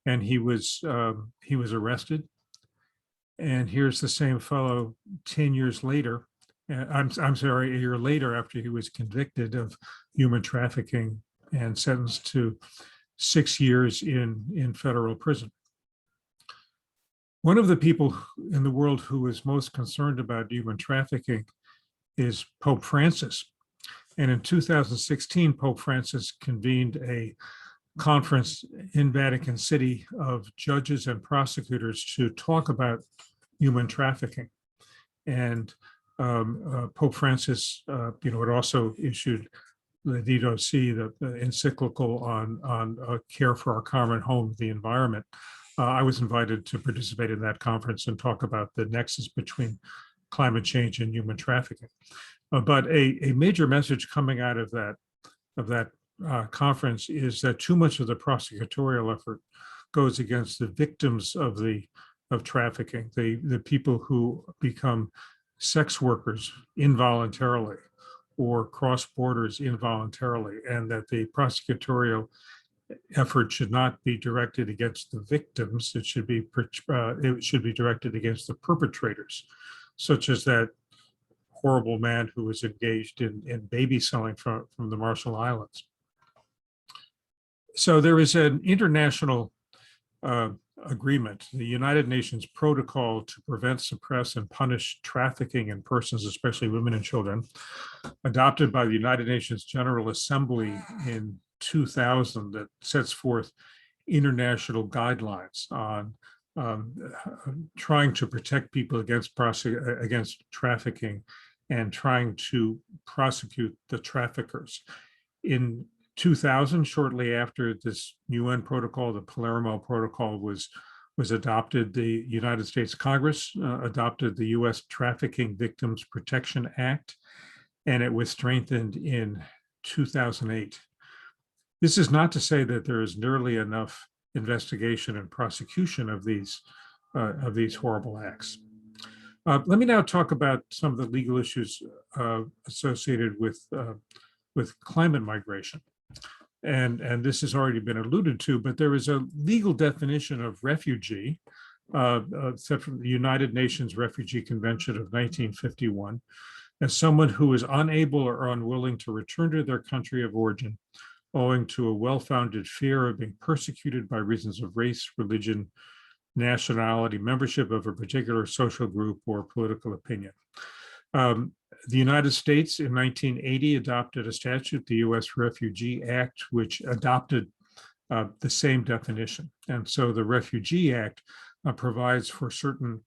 and he was arrested. And here's the same fellow 10 years later. I'm sorry, a year later, after he was convicted of human trafficking and sentenced to 6 years in federal prison. One of the people in the world who is most concerned about human trafficking is Pope Francis. And in 2016, Pope Francis convened a conference in Vatican City of judges and prosecutors to talk about human trafficking. And Pope Francis, had also issued the Laudato Si, the encyclical on care for our common home, the environment. I was invited to participate in that conference and talk about the nexus between climate change and human trafficking. But a major message coming out of that conference is that too much of the prosecutorial effort goes against the victims of trafficking, the people who become sex workers involuntarily or cross borders involuntarily, and that the prosecutorial effort should not be directed against the victims. It should be directed against the perpetrators, such as that horrible man who was engaged in baby selling from the Marshall Islands. So there is an international agreement, the United Nations Protocol to Prevent, Suppress, and Punish Trafficking in Persons, especially women and children, adopted by the United Nations General Assembly in 2000, that sets forth international guidelines on trying to protect people against trafficking and trying to prosecute the traffickers. In 2000, shortly after this UN protocol, the Palermo Protocol was adopted, the United States Congress adopted the U.S. Trafficking Victims Protection Act, and it was strengthened in 2008. This is not to say that there is nearly enough investigation and prosecution of these horrible acts. Let me now talk about some of the legal issues associated with climate migration. And this has already been alluded to, but there is a legal definition of refugee set from the United Nations Refugee Convention of 1951 as someone who is unable or unwilling to return to their country of origin owing to a well-founded fear of being persecuted by reasons of race, religion, nationality, membership of a particular social group, or political opinion. The United States in 1980 adopted a statute, the Us Refugee Act, which adopted the same definition. And so the Refugee Act provides for certain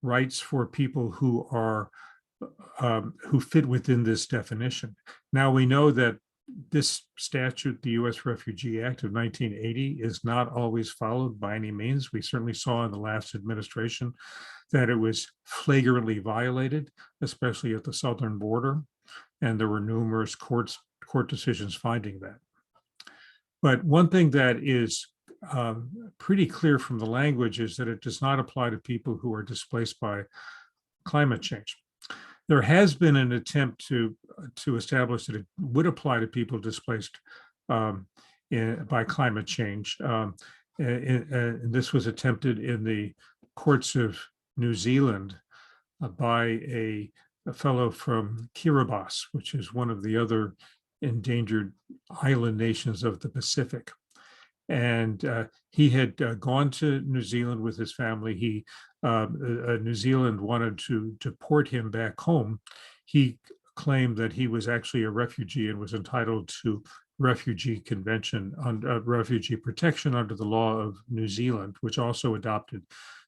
rights for people who fit within this definition. Now we know that this statute, the US Refugee Act of 1980, is not always followed by any means. We certainly saw in the last administration that it was flagrantly violated, especially at the southern border, and there were numerous court decisions finding that. But one thing that is pretty clear from the language is that it does not apply to people who are displaced by climate change. There has been an attempt to establish that it would apply to people displaced by climate change. And this was attempted in the courts of New Zealand by a fellow from Kiribati, which is one of the other endangered island nations of the Pacific. And he had gone to New Zealand with his family. New Zealand wanted to deport him back home. He claimed that he was actually a refugee and was entitled to refugee convention on refugee protection under the law of New Zealand, which also adopted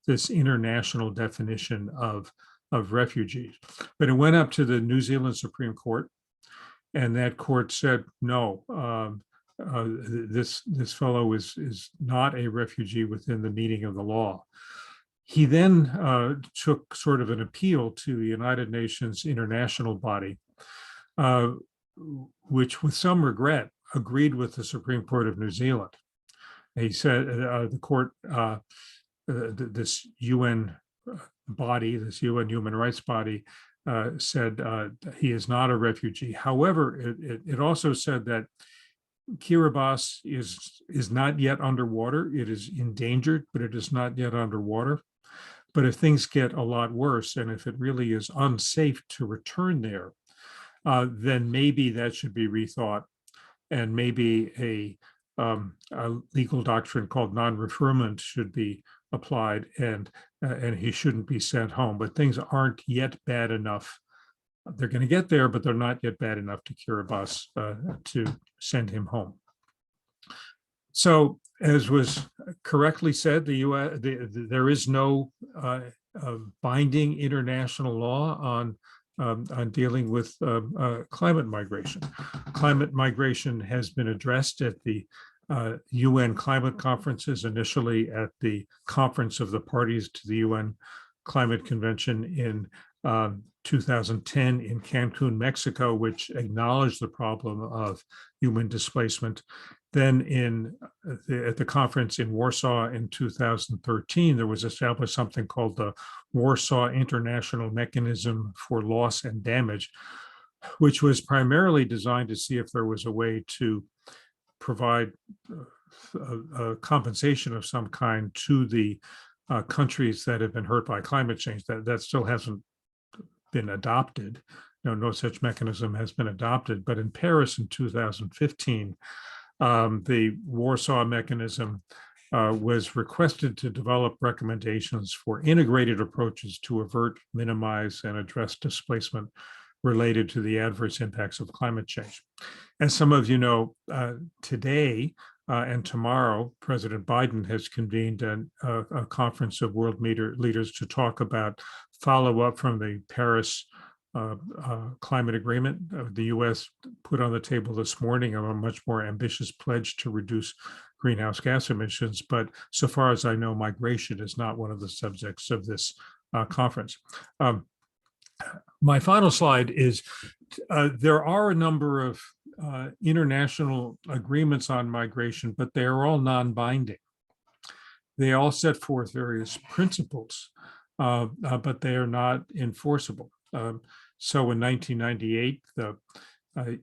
this international definition of refugees. But it went up to the New Zealand Supreme Court, and that court said, no, this fellow is not a refugee within the meaning of the law. He then took sort of an appeal to the United Nations international body, which with some regret agreed with the Supreme Court of New Zealand. He said the court, this UN body, this UN human rights body, said he is not a refugee. However, it also said that Kiribati is not yet underwater. It is endangered, but it is not yet underwater. But if things get a lot worse, and if it really is unsafe to return there, then maybe that should be rethought, and maybe a legal doctrine called non-refoulement should be applied, and he shouldn't be sent home. But things aren't yet bad enough. They're going to get there, but they're not yet bad enough to Kiribati to send him home. So, as was correctly said, there is no binding international law on dealing with climate migration. Climate migration has been addressed at the UN climate conferences, initially at the Conference of the Parties to the UN Climate Convention in 2010 in Cancun, Mexico, which acknowledged the problem of human displacement. Then at the conference in Warsaw in 2013, there was established something called the Warsaw International Mechanism for Loss and Damage, which was primarily designed to see if there was a way to provide a compensation of some kind to the countries that have been hurt by climate change. That still hasn't been adopted. No such mechanism has been adopted. But in Paris in 2015, the Warsaw mechanism was requested to develop recommendations for integrated approaches to avert, minimize, and address displacement related to the adverse impacts of climate change. As some of you know, today and tomorrow, President Biden has convened a conference of world leaders to talk about follow-up from the Paris climate agreement. The U.S. put on the table this morning a much more ambitious pledge to reduce greenhouse gas emissions, but so far as I know, migration is not one of the subjects of this conference. My final slide is there are a number of international agreements on migration, but they are all non-binding. They all set forth various principles, but they are not enforceable. So in 1998, the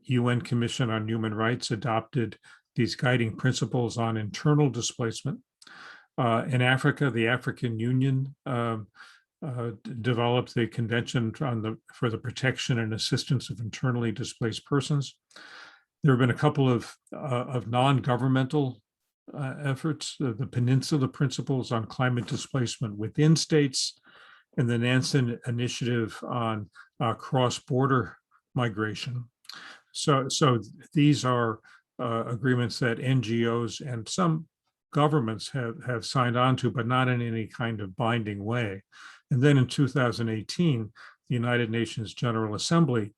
UN Commission on Human Rights adopted these guiding principles on internal displacement. In Africa, the African Union developed the Convention for the Protection and Assistance of Internally Displaced Persons. There have been a couple of non-governmental efforts, the Peninsula Principles on Climate Displacement within states, and the Nansen Initiative on cross-border migration. So these are agreements that NGOs and some governments have signed on to, but not in any kind of binding way. And then in 2018, the United Nations General Assembly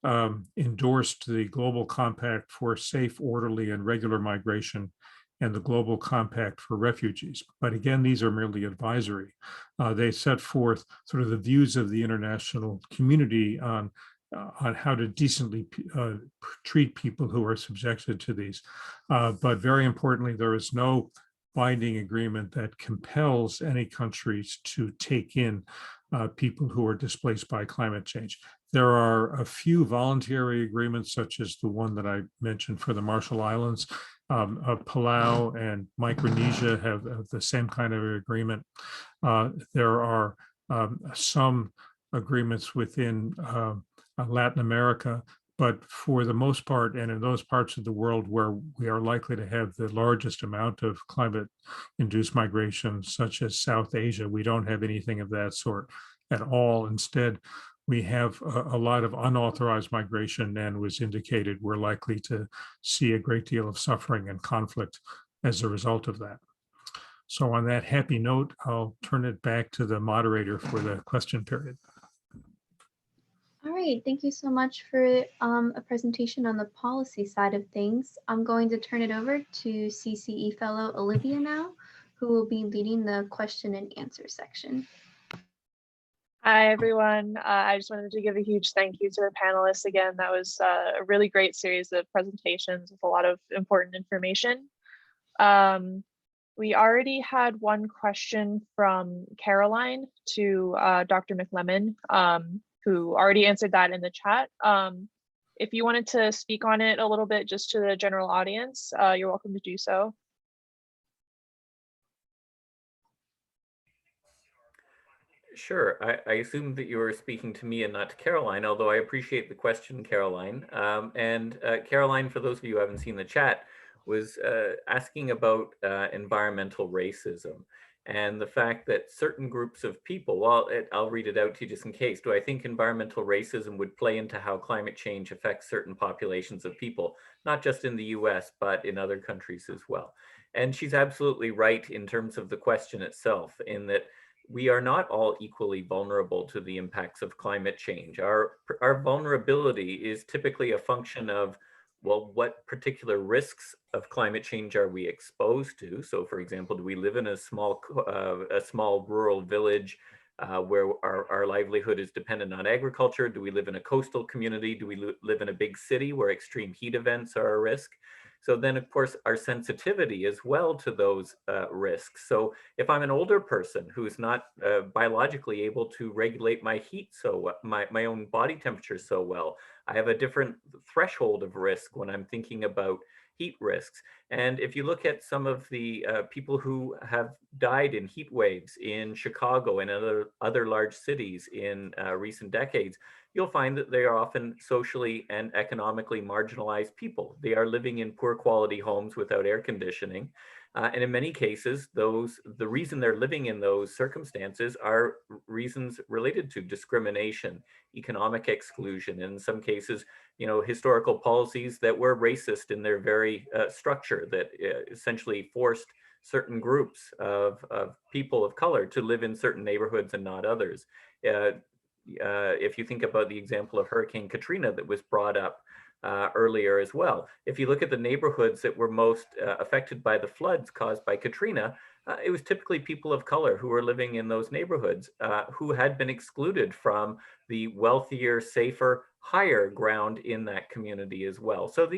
endorsed the Global Compact for Safe, Orderly, and Regular Migration and the Global Compact for Refugees. But again, these are merely advisory. They set forth sort of the views of the international community on how to decently treat people who are subjected to these. But very importantly, there is no binding agreement that compels any countries to take in people who are displaced by climate change. There are a few voluntary agreements, such as the one that I mentioned for the Marshall Islands. Palau and Micronesia have the same kind of agreement. There are some agreements within Latin America, but for the most part, and in those parts of the world where we are likely to have the largest amount of climate-induced migration, such as South Asia, we don't have anything of that sort at all. Instead, we have a lot of unauthorized migration, and was indicated we're likely to see a great deal of suffering and conflict as a result of that. So on that happy note, I'll turn it back to the moderator for the question period. All right, thank you so much for a presentation on the policy side of things. I'm going to turn it over to CCE Fellow Olivia now, who will be leading the question and answer section. Hi, everyone. I just wanted to give a huge thank you to the panelists again. That was a really great series of presentations with a lot of important information. We already had one question from Caroline to Dr. McLemmon, who already answered that in the chat. If you wanted to speak on it a little bit just to the general audience, you're welcome to do so. Sure. I assume that you were speaking to me and not to Caroline, although I appreciate the question, Caroline. Caroline, for those of you who haven't seen the chat, was asking about environmental racism and the fact that certain groups of people, well, I'll read it out to you just in case. Do I think environmental racism would play into how climate change affects certain populations of people, not just in the US, but in other countries as well? And she's absolutely right in terms of the question itself, in that we are not all equally vulnerable to the impacts of climate change. Our vulnerability is typically a function of, well, what particular risks of climate change are we exposed to? So for example, do we live in a small rural village where our livelihood is dependent on agriculture? Do we live in a coastal community? Do we live in a big city where extreme heat events are a risk? So then, of course, our sensitivity as well to those risks. So if I'm an older person who's not biologically able to regulate my heat my own body temperature so well, I have a different threshold of risk when I'm thinking about heat risks. And if you look at some of the people who have died in heat waves in Chicago and other large cities in recent decades, you'll find that they are often socially and economically marginalized people. They are living in poor quality homes without air conditioning. And in many cases, the reason they're living in those circumstances are reasons related to discrimination, economic exclusion, and in some cases, historical policies that were racist in their very structure, that essentially forced certain groups of people of color to live in certain neighborhoods and not others. If you think about the example of Hurricane Katrina that was brought up earlier as well, if you look at the neighborhoods that were most affected by the floods caused by Katrina, it was typically people of color who were living in those neighborhoods who had been excluded from the wealthier, safer, higher ground in that community as well. So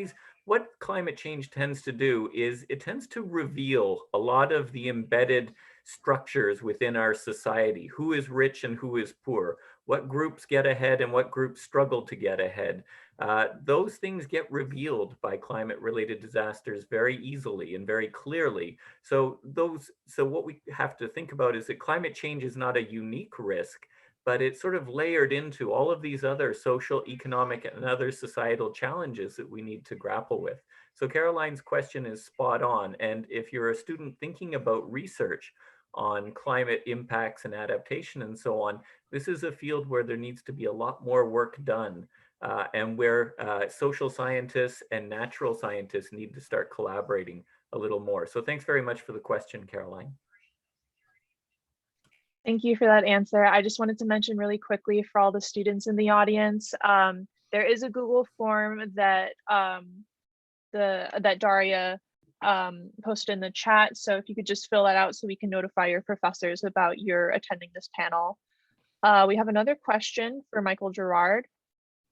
what climate change tends to do is it tends to reveal a lot of the embedded structures within our society. Who is rich and who is poor? What groups get ahead and what groups struggle to get ahead? Those things get revealed by climate-related disasters very easily and very clearly. So what we have to think about is that climate change is not a unique risk, but it's sort of layered into all of these other social, economic, and other societal challenges that we need to grapple with. So Caroline's question is spot on. And if you're a student thinking about research on climate impacts and adaptation and so on, this is a field where there needs to be a lot more work done and where social scientists and natural scientists need to start collaborating a little more. So thanks very much for the question, Caroline. Thank you for that answer. I just wanted to mention really quickly for all the students in the audience, There is a Google form that that Daria posted in the chat. So if you could just fill that out so we can notify your professors about your attending this panel. We have another question for Michael Gerard.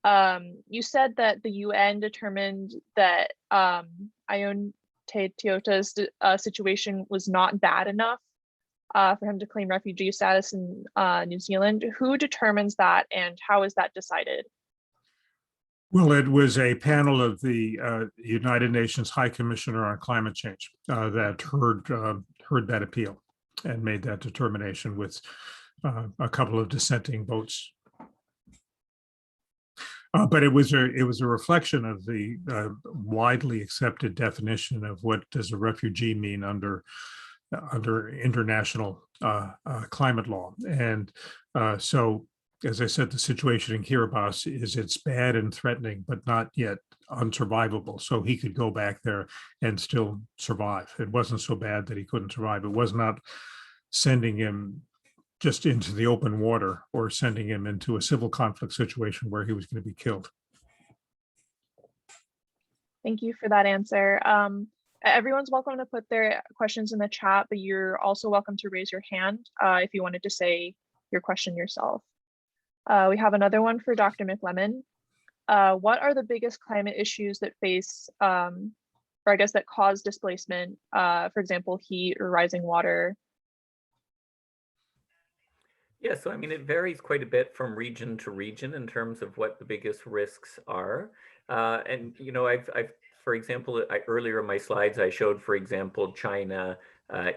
You said that the UN determined that Ion Teota's situation was not bad enough for him to claim refugee status in New Zealand. Who determines that, and how is that decided? Well, it was a panel of the United Nations High Commissioner on Climate Change that heard that appeal and made that determination with a couple of dissenting votes. But it was a reflection of the widely accepted definition of what does a refugee mean under international climate law. And so, as I said, the situation in Kiribati it's bad and threatening, but not yet unsurvivable. So he could go back there and still survive. It wasn't so bad that he couldn't survive. It was not sending him just into the open water or sending him into a civil conflict situation where he was going to be killed. Thank you for that answer. Everyone's welcome to put their questions in the chat, but you're also welcome to raise your hand if you wanted to say your question yourself. We have another one for Dr. McLemmon. What are the biggest climate issues that face, or I guess that cause displacement, for example, heat or rising water? Yeah, so I mean, it varies quite a bit from region to region in terms of what the biggest risks are. And, you know, I've for example, earlier in my slides, I showed, for example, China,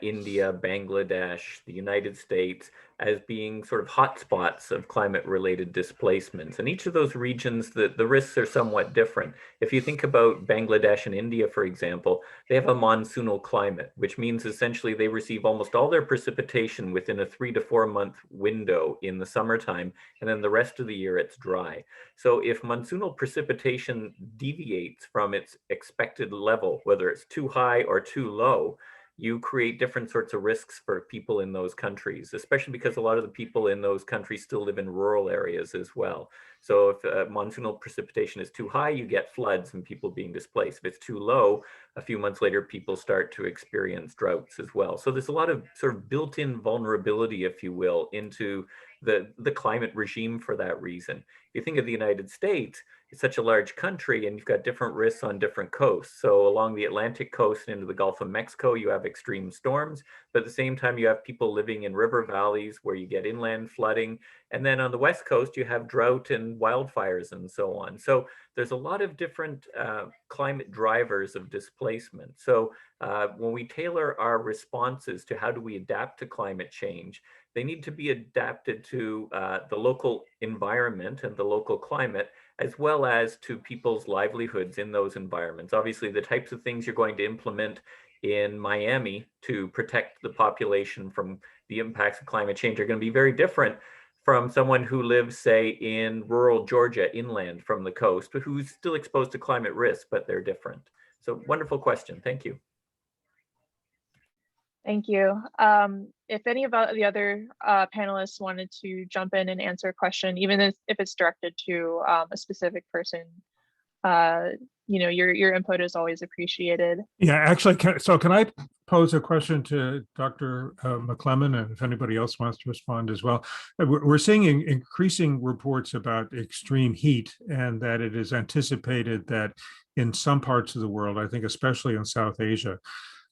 India, Bangladesh, the United States as being sort of hotspots of climate-related displacements. And each of those regions, the risks are somewhat different. If you think about Bangladesh and India, for example, they have a monsoonal climate, which means essentially they receive almost all their precipitation within a 3 to 4 month window in the summertime, and then the rest of the year it's dry. So if monsoonal precipitation deviates from its expected level, whether it's too high or too low, you create different sorts of risks for people in those countries, especially because a lot of the people in those countries still live in rural areas as well. So if monsoonal precipitation is too high, you get floods and people being displaced. If it's too low, a few months later, people start to experience droughts as well. So there's a lot of sort of built-in vulnerability, if you will, into the climate regime for that reason. If you think of the United States, it's such a large country and you've got different risks on different coasts. So along the Atlantic coast and into the Gulf of Mexico, you have extreme storms, but at the same time, you have people living in river valleys where you get inland flooding. And then on the West Coast, you have drought and wildfires and so on. So there's a lot of different climate drivers of displacement. So when we tailor our responses to how do we adapt to climate change, they need to be adapted to the local environment and the local climate, as well as to people's livelihoods in those environments. Obviously, the types of things you're going to implement in Miami to protect the population from the impacts of climate change are going to be very different from someone who lives, say, in rural Georgia, inland from the coast, but who's still exposed to climate risk, but they're different. So wonderful question. Thank you. Thank you. If any of the other panelists wanted to jump in and answer a question, even if it's directed to a specific person, you know, your input is always appreciated. Yeah, actually, can I pose a question to Dr. McLemmon, and if anybody else wants to respond as well? We're seeing increasing reports about extreme heat, and that it is anticipated that in some parts of the world, I think especially in South Asia,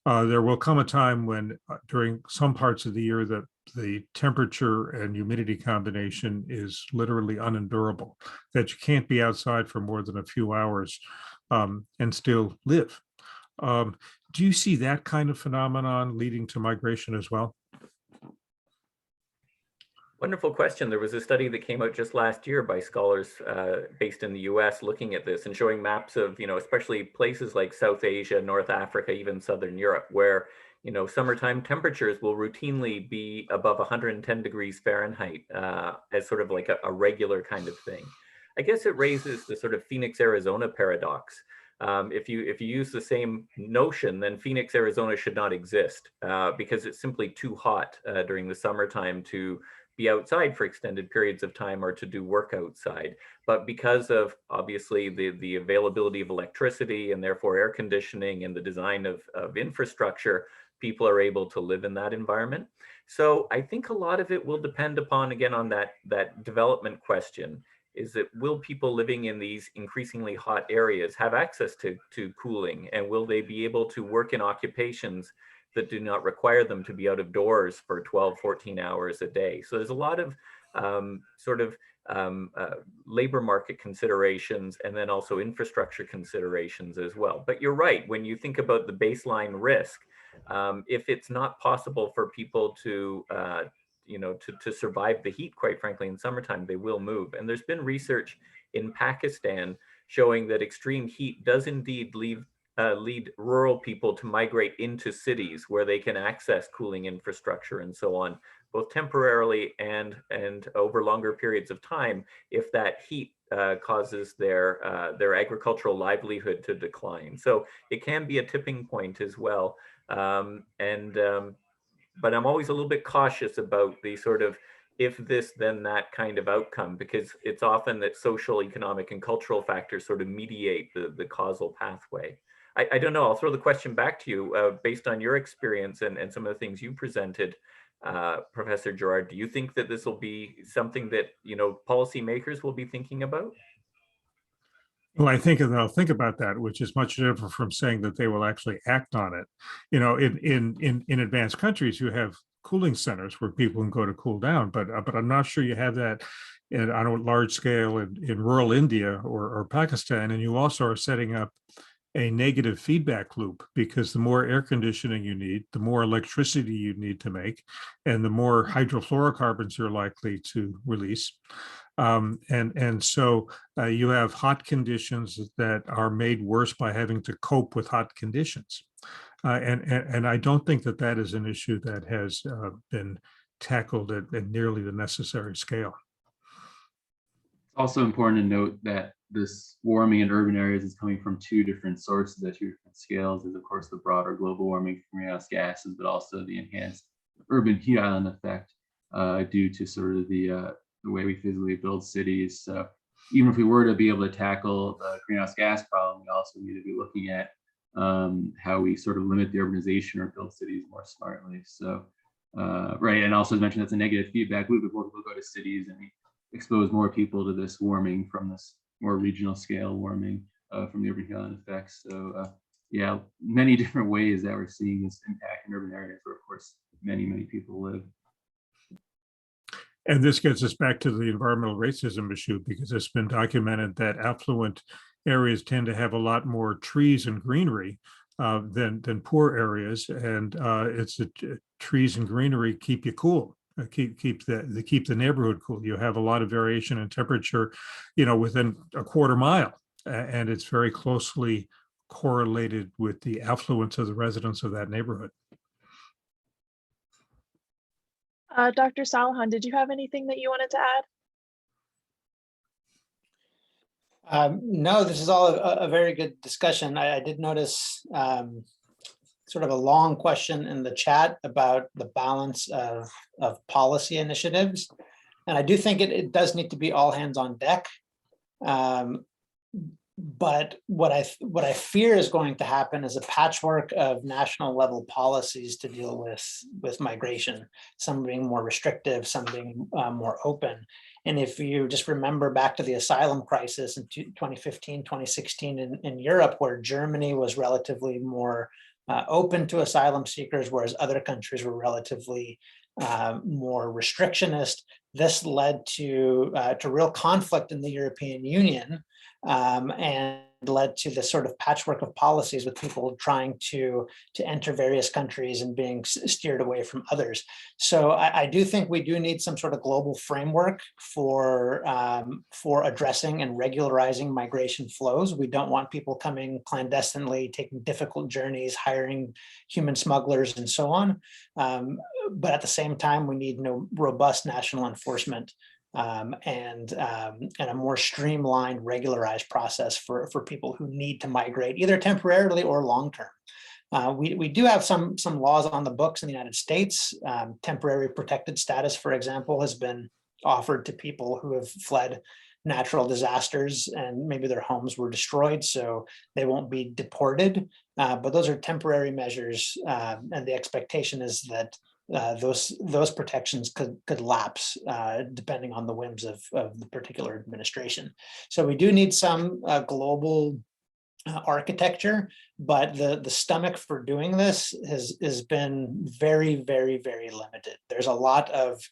there will come a time when during some parts of the year that the temperature and humidity combination is literally unendurable, that you can't be outside for more than a few hours and still live. Do you see that kind of phenomenon leading to migration as well? Wonderful question. There was a study that came out just last year by scholars based in the US looking at this and showing maps of, you know, especially places like South Asia, North Africa, even Southern Europe, where, you know, summertime temperatures will routinely be above 110 degrees Fahrenheit as sort of like a regular kind of thing. I guess it raises the sort of Phoenix, Arizona paradox. If you use the same notion, then Phoenix, Arizona should not exist because it's simply too hot during the summertime to be outside for extended periods of time or to do work outside. But because of obviously the availability of electricity and therefore air conditioning and the design of infrastructure, people are able to live in that environment. So I think a lot of it will depend upon, again, on that development question, is that will people living in these increasingly hot areas have access to cooling, and will they be able to work in occupations that do not require them to be out of doors for 12, 14 hours a day? So there's a lot of labor market considerations and then also infrastructure considerations as well. But you're right, when you think about the baseline risk, if it's not possible for people to survive the heat, quite frankly, in summertime, they will move. And there's been research in Pakistan showing that extreme heat does indeed lead rural people to migrate into cities where they can access cooling infrastructure and so on, both temporarily and over longer periods of time, if that heat causes their agricultural livelihood to decline. So it can be a tipping point as well. But I'm always a little bit cautious about the sort of if this, then that kind of outcome, because it's often that social, economic, and cultural factors sort of mediate the causal pathway. I don't know, I'll throw the question back to you based on your experience and some of the things you presented, Professor Gerard. Do you think that this will be something that, policymakers will be thinking about? Well, I think they'll think about that, which is much different from saying that they will actually act on it. In advanced countries, you have cooling centers where people can go to cool down, but I'm not sure you have that on a large scale in rural India or Pakistan. And you also are setting up a negative feedback loop, because the more air conditioning you need, the more electricity you need to make, and the more hydrofluorocarbons you're likely to release. So you have hot conditions that are made worse by having to cope with hot conditions. And I don't think that is an issue that has been tackled at nearly the necessary scale. It's also important to note that this warming in urban areas is coming from two different sources at two different scales. There's, of course, the broader global warming from greenhouse gases, but also the enhanced urban heat island effect due to sort of the way we physically build cities. So even if we were to be able to tackle the greenhouse gas problem, we also need to be looking at how we sort of limit the urbanization or build cities more smartly. So, right, and also as mentioned, that's a negative feedback loop. If more people go to cities and we expose more people to this warming from this more regional scale warming from the urban heat island effects. So yeah, many different ways that we're seeing this impact in urban areas where, of course, many people live. And this gets us back to the environmental racism issue, because it's been documented that affluent areas tend to have a lot more trees and greenery than poor areas, and trees and greenery keep you cool, keep the neighborhood cool. You have a lot of variation in temperature, within a quarter mile, and it's very closely correlated with the affluence of the residents of that neighborhood. Dr. Salihan, did you have anything that you wanted to add? No, this is all a very good discussion. I did notice sort of a long question in the chat about the balance of policy initiatives. And I do think it does need to be all hands on deck. But what I fear is going to happen is a patchwork of national level policies to deal with migration, some being more restrictive, some being more open. And if you just remember back to the asylum crisis in 2015, 2016 in Europe, where Germany was relatively more open to asylum seekers, whereas other countries were relatively more restrictionist, this led to real conflict in the European Union. And led to this sort of patchwork of policies with people trying to enter various countries and being steered away from others. So I do think we do need some sort of global framework for addressing and regularizing migration flows. We don't want people coming clandestinely, taking difficult journeys, hiring human smugglers, and so on. But at the same time, we need robust national enforcement. And a more streamlined, regularized process for people who need to migrate, either temporarily or long term. We do have some laws on the books in the United States. Temporary protected status, for example, has been offered to people who have fled natural disasters and maybe their homes were destroyed, so they won't be deported. But those are temporary measures, and the expectation is that those protections could lapse depending on the whims of the particular administration. So we do need some global architecture, but the stomach for doing this has been very, very, very limited. There's a lot of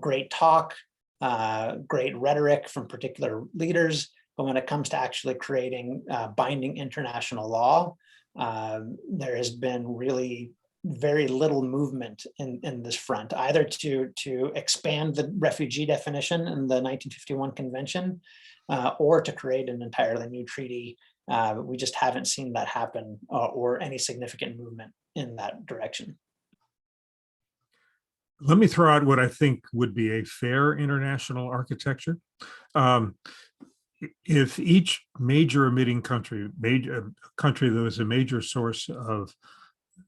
great talk, great rhetoric from particular leaders, but when it comes to actually creating binding international law, there has been really very little movement in this front, either to expand the refugee definition in the 1951 convention, or to create an entirely new treaty. We just haven't seen that happen, or any significant movement in that direction. Let me throw out what I think would be a fair international architecture. If each major emitting country, country that is a major source of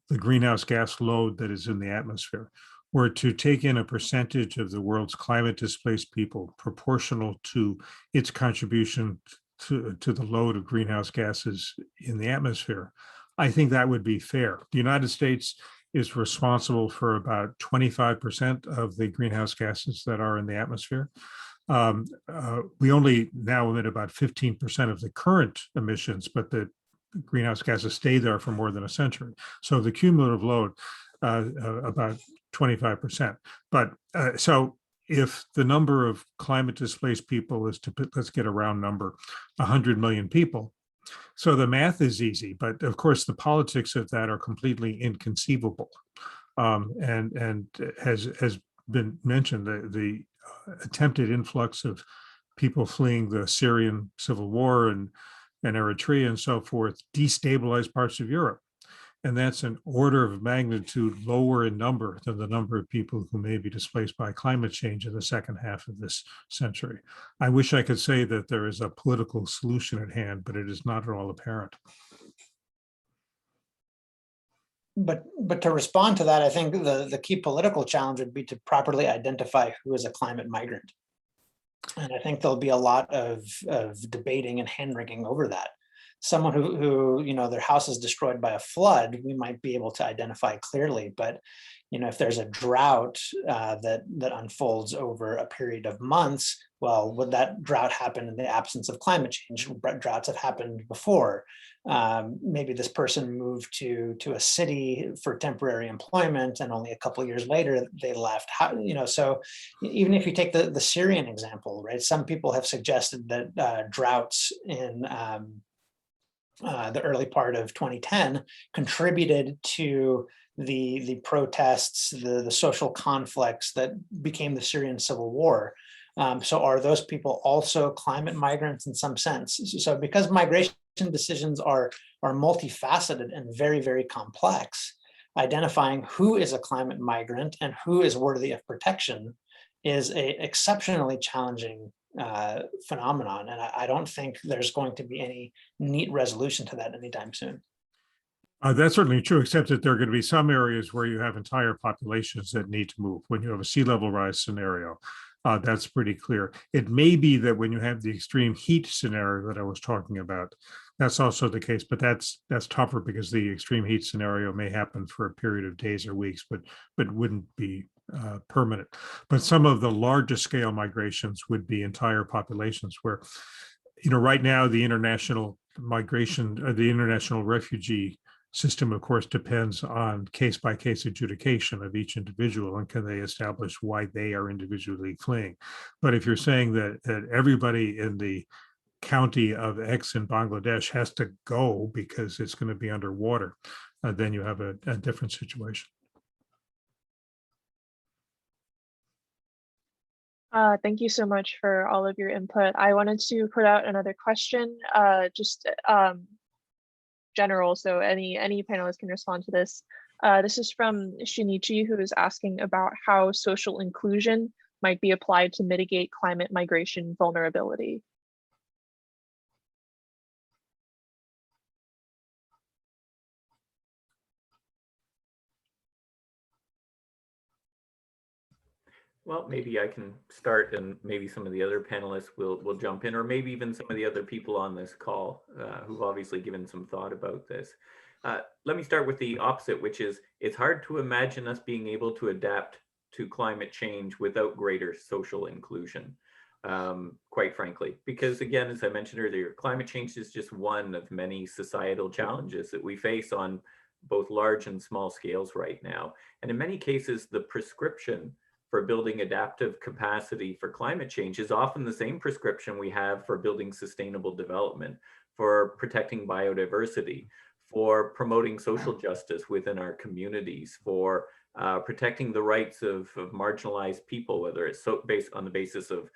the greenhouse gas load that is in the atmosphere, were to take in a percentage of the world's climate displaced people proportional to its contribution to the load of greenhouse gases in the atmosphere, I think that would be fair. The United States is responsible for about 25% of the greenhouse gases that are in the atmosphere. We only now emit about 15% of the current emissions, but the greenhouse gases stay there for more than a century. So the cumulative load, about 25%. But so if the number of climate displaced people is to, let's get a round number, 100 million people. So the math is easy, but of course the politics of that are completely inconceivable. And has been mentioned, the attempted influx of people fleeing the Syrian civil war and Eritrea and so forth destabilized parts of Europe. And that's an order of magnitude lower in number than the number of people who may be displaced by climate change in the second half of this century. I wish I could say that there is a political solution at hand, but it is not at all apparent. But to respond to that, I think the key political challenge would be to properly identify who is a climate migrant. And I think there'll be a lot of debating and hand-wringing over that. Someone who their house is destroyed by a flood, we might be able to identify clearly. But if there's a drought that unfolds over a period of months, well, would that drought happen in the absence of climate change? Droughts have happened before. Maybe this person moved to a city for temporary employment, and only a couple of years later they left. So even if you take the Syrian example, right? Some people have suggested that droughts in the early part of 2010 contributed to the protests, the social conflicts that became the Syrian civil war. So are those people also climate migrants in some sense? So because migration decisions are multifaceted and very, very complex, identifying who is a climate migrant and who is worthy of protection is an exceptionally challenging phenomenon. And I don't think there's going to be any neat resolution to that anytime soon. That's certainly true, except that there are going to be some areas where you have entire populations that need to move. When you have a sea level rise scenario, that's pretty clear. It may be that when you have the extreme heat scenario that I was talking about, that's also the case, but that's tougher because the extreme heat scenario may happen for a period of days or weeks, but wouldn't be permanent. But some of the largest scale migrations would be entire populations where, right now the international migration, or the international refugee system, of course, depends on case-by-case adjudication of each individual and can they establish why they are individually fleeing. But if you're saying that everybody in the county of X in Bangladesh has to go because it's going to be underwater, then you have a different situation. Thank you so much for all of your input. I wanted to put out another question, just general, so any panelist can respond to this. This is from Shinichi, who is asking about how social inclusion might be applied to mitigate climate migration vulnerability. Well, maybe I can start and maybe some of the other panelists will jump in, or maybe even some of the other people on this call who've obviously given some thought about this. Let me start with the opposite, which is it's hard to imagine us being able to adapt to climate change without greater social inclusion, quite frankly. Because again, as I mentioned earlier, climate change is just one of many societal challenges that we face on both large and small scales right now. And in many cases, the prescription for building adaptive capacity for climate change is often the same prescription we have for building sustainable development, for protecting biodiversity, for promoting social justice within our communities, for protecting the rights of marginalized people, whether it's based on the basis of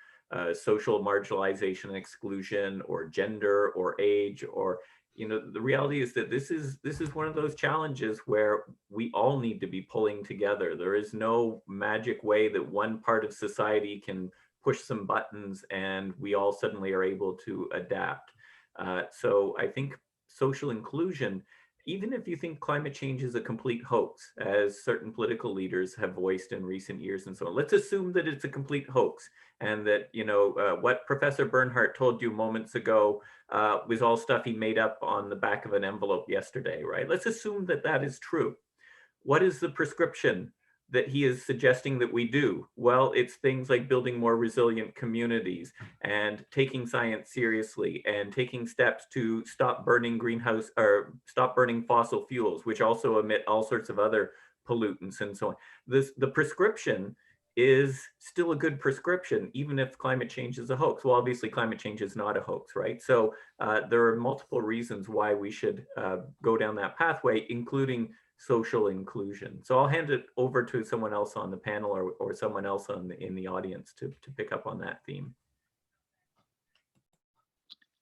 social marginalization and exclusion, or gender, or age, or the reality is that this is one of those challenges where we all need to be pulling together. There is no magic way that one part of society can push some buttons and we all suddenly are able to adapt. So I think social inclusion, even if you think climate change is a complete hoax, as certain political leaders have voiced in recent years and so on, let's assume that it's a complete hoax, and that what Professor Bernhardt told you moments ago was all stuff he made up on the back of an envelope yesterday, right? Let's assume that that is true. What is the prescription that he is suggesting that we do? Well, it's things like building more resilient communities and taking science seriously and taking steps to stop burning fossil fuels, which also emit all sorts of other pollutants and so on. The prescription is still a good prescription, even if climate change is a hoax. Well, obviously climate change is not a hoax, right? So there are multiple reasons why we should go down that pathway, including social inclusion. So I'll hand it over to someone else on the panel or someone else in the audience to pick up on that theme.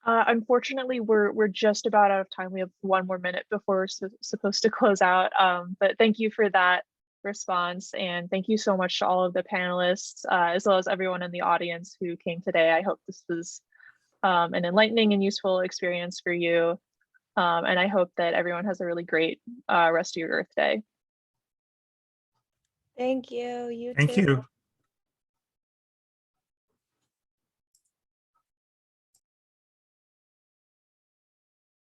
Unfortunately, we're just about out of time. We have one more minute before we're supposed to close out. But thank you for that response, and thank you so much to all of the panelists, as well as everyone in the audience who came today. I hope this was an enlightening and useful experience for you, and I hope that everyone has a really great rest of your Earth Day. Thank you. You Thank too. you.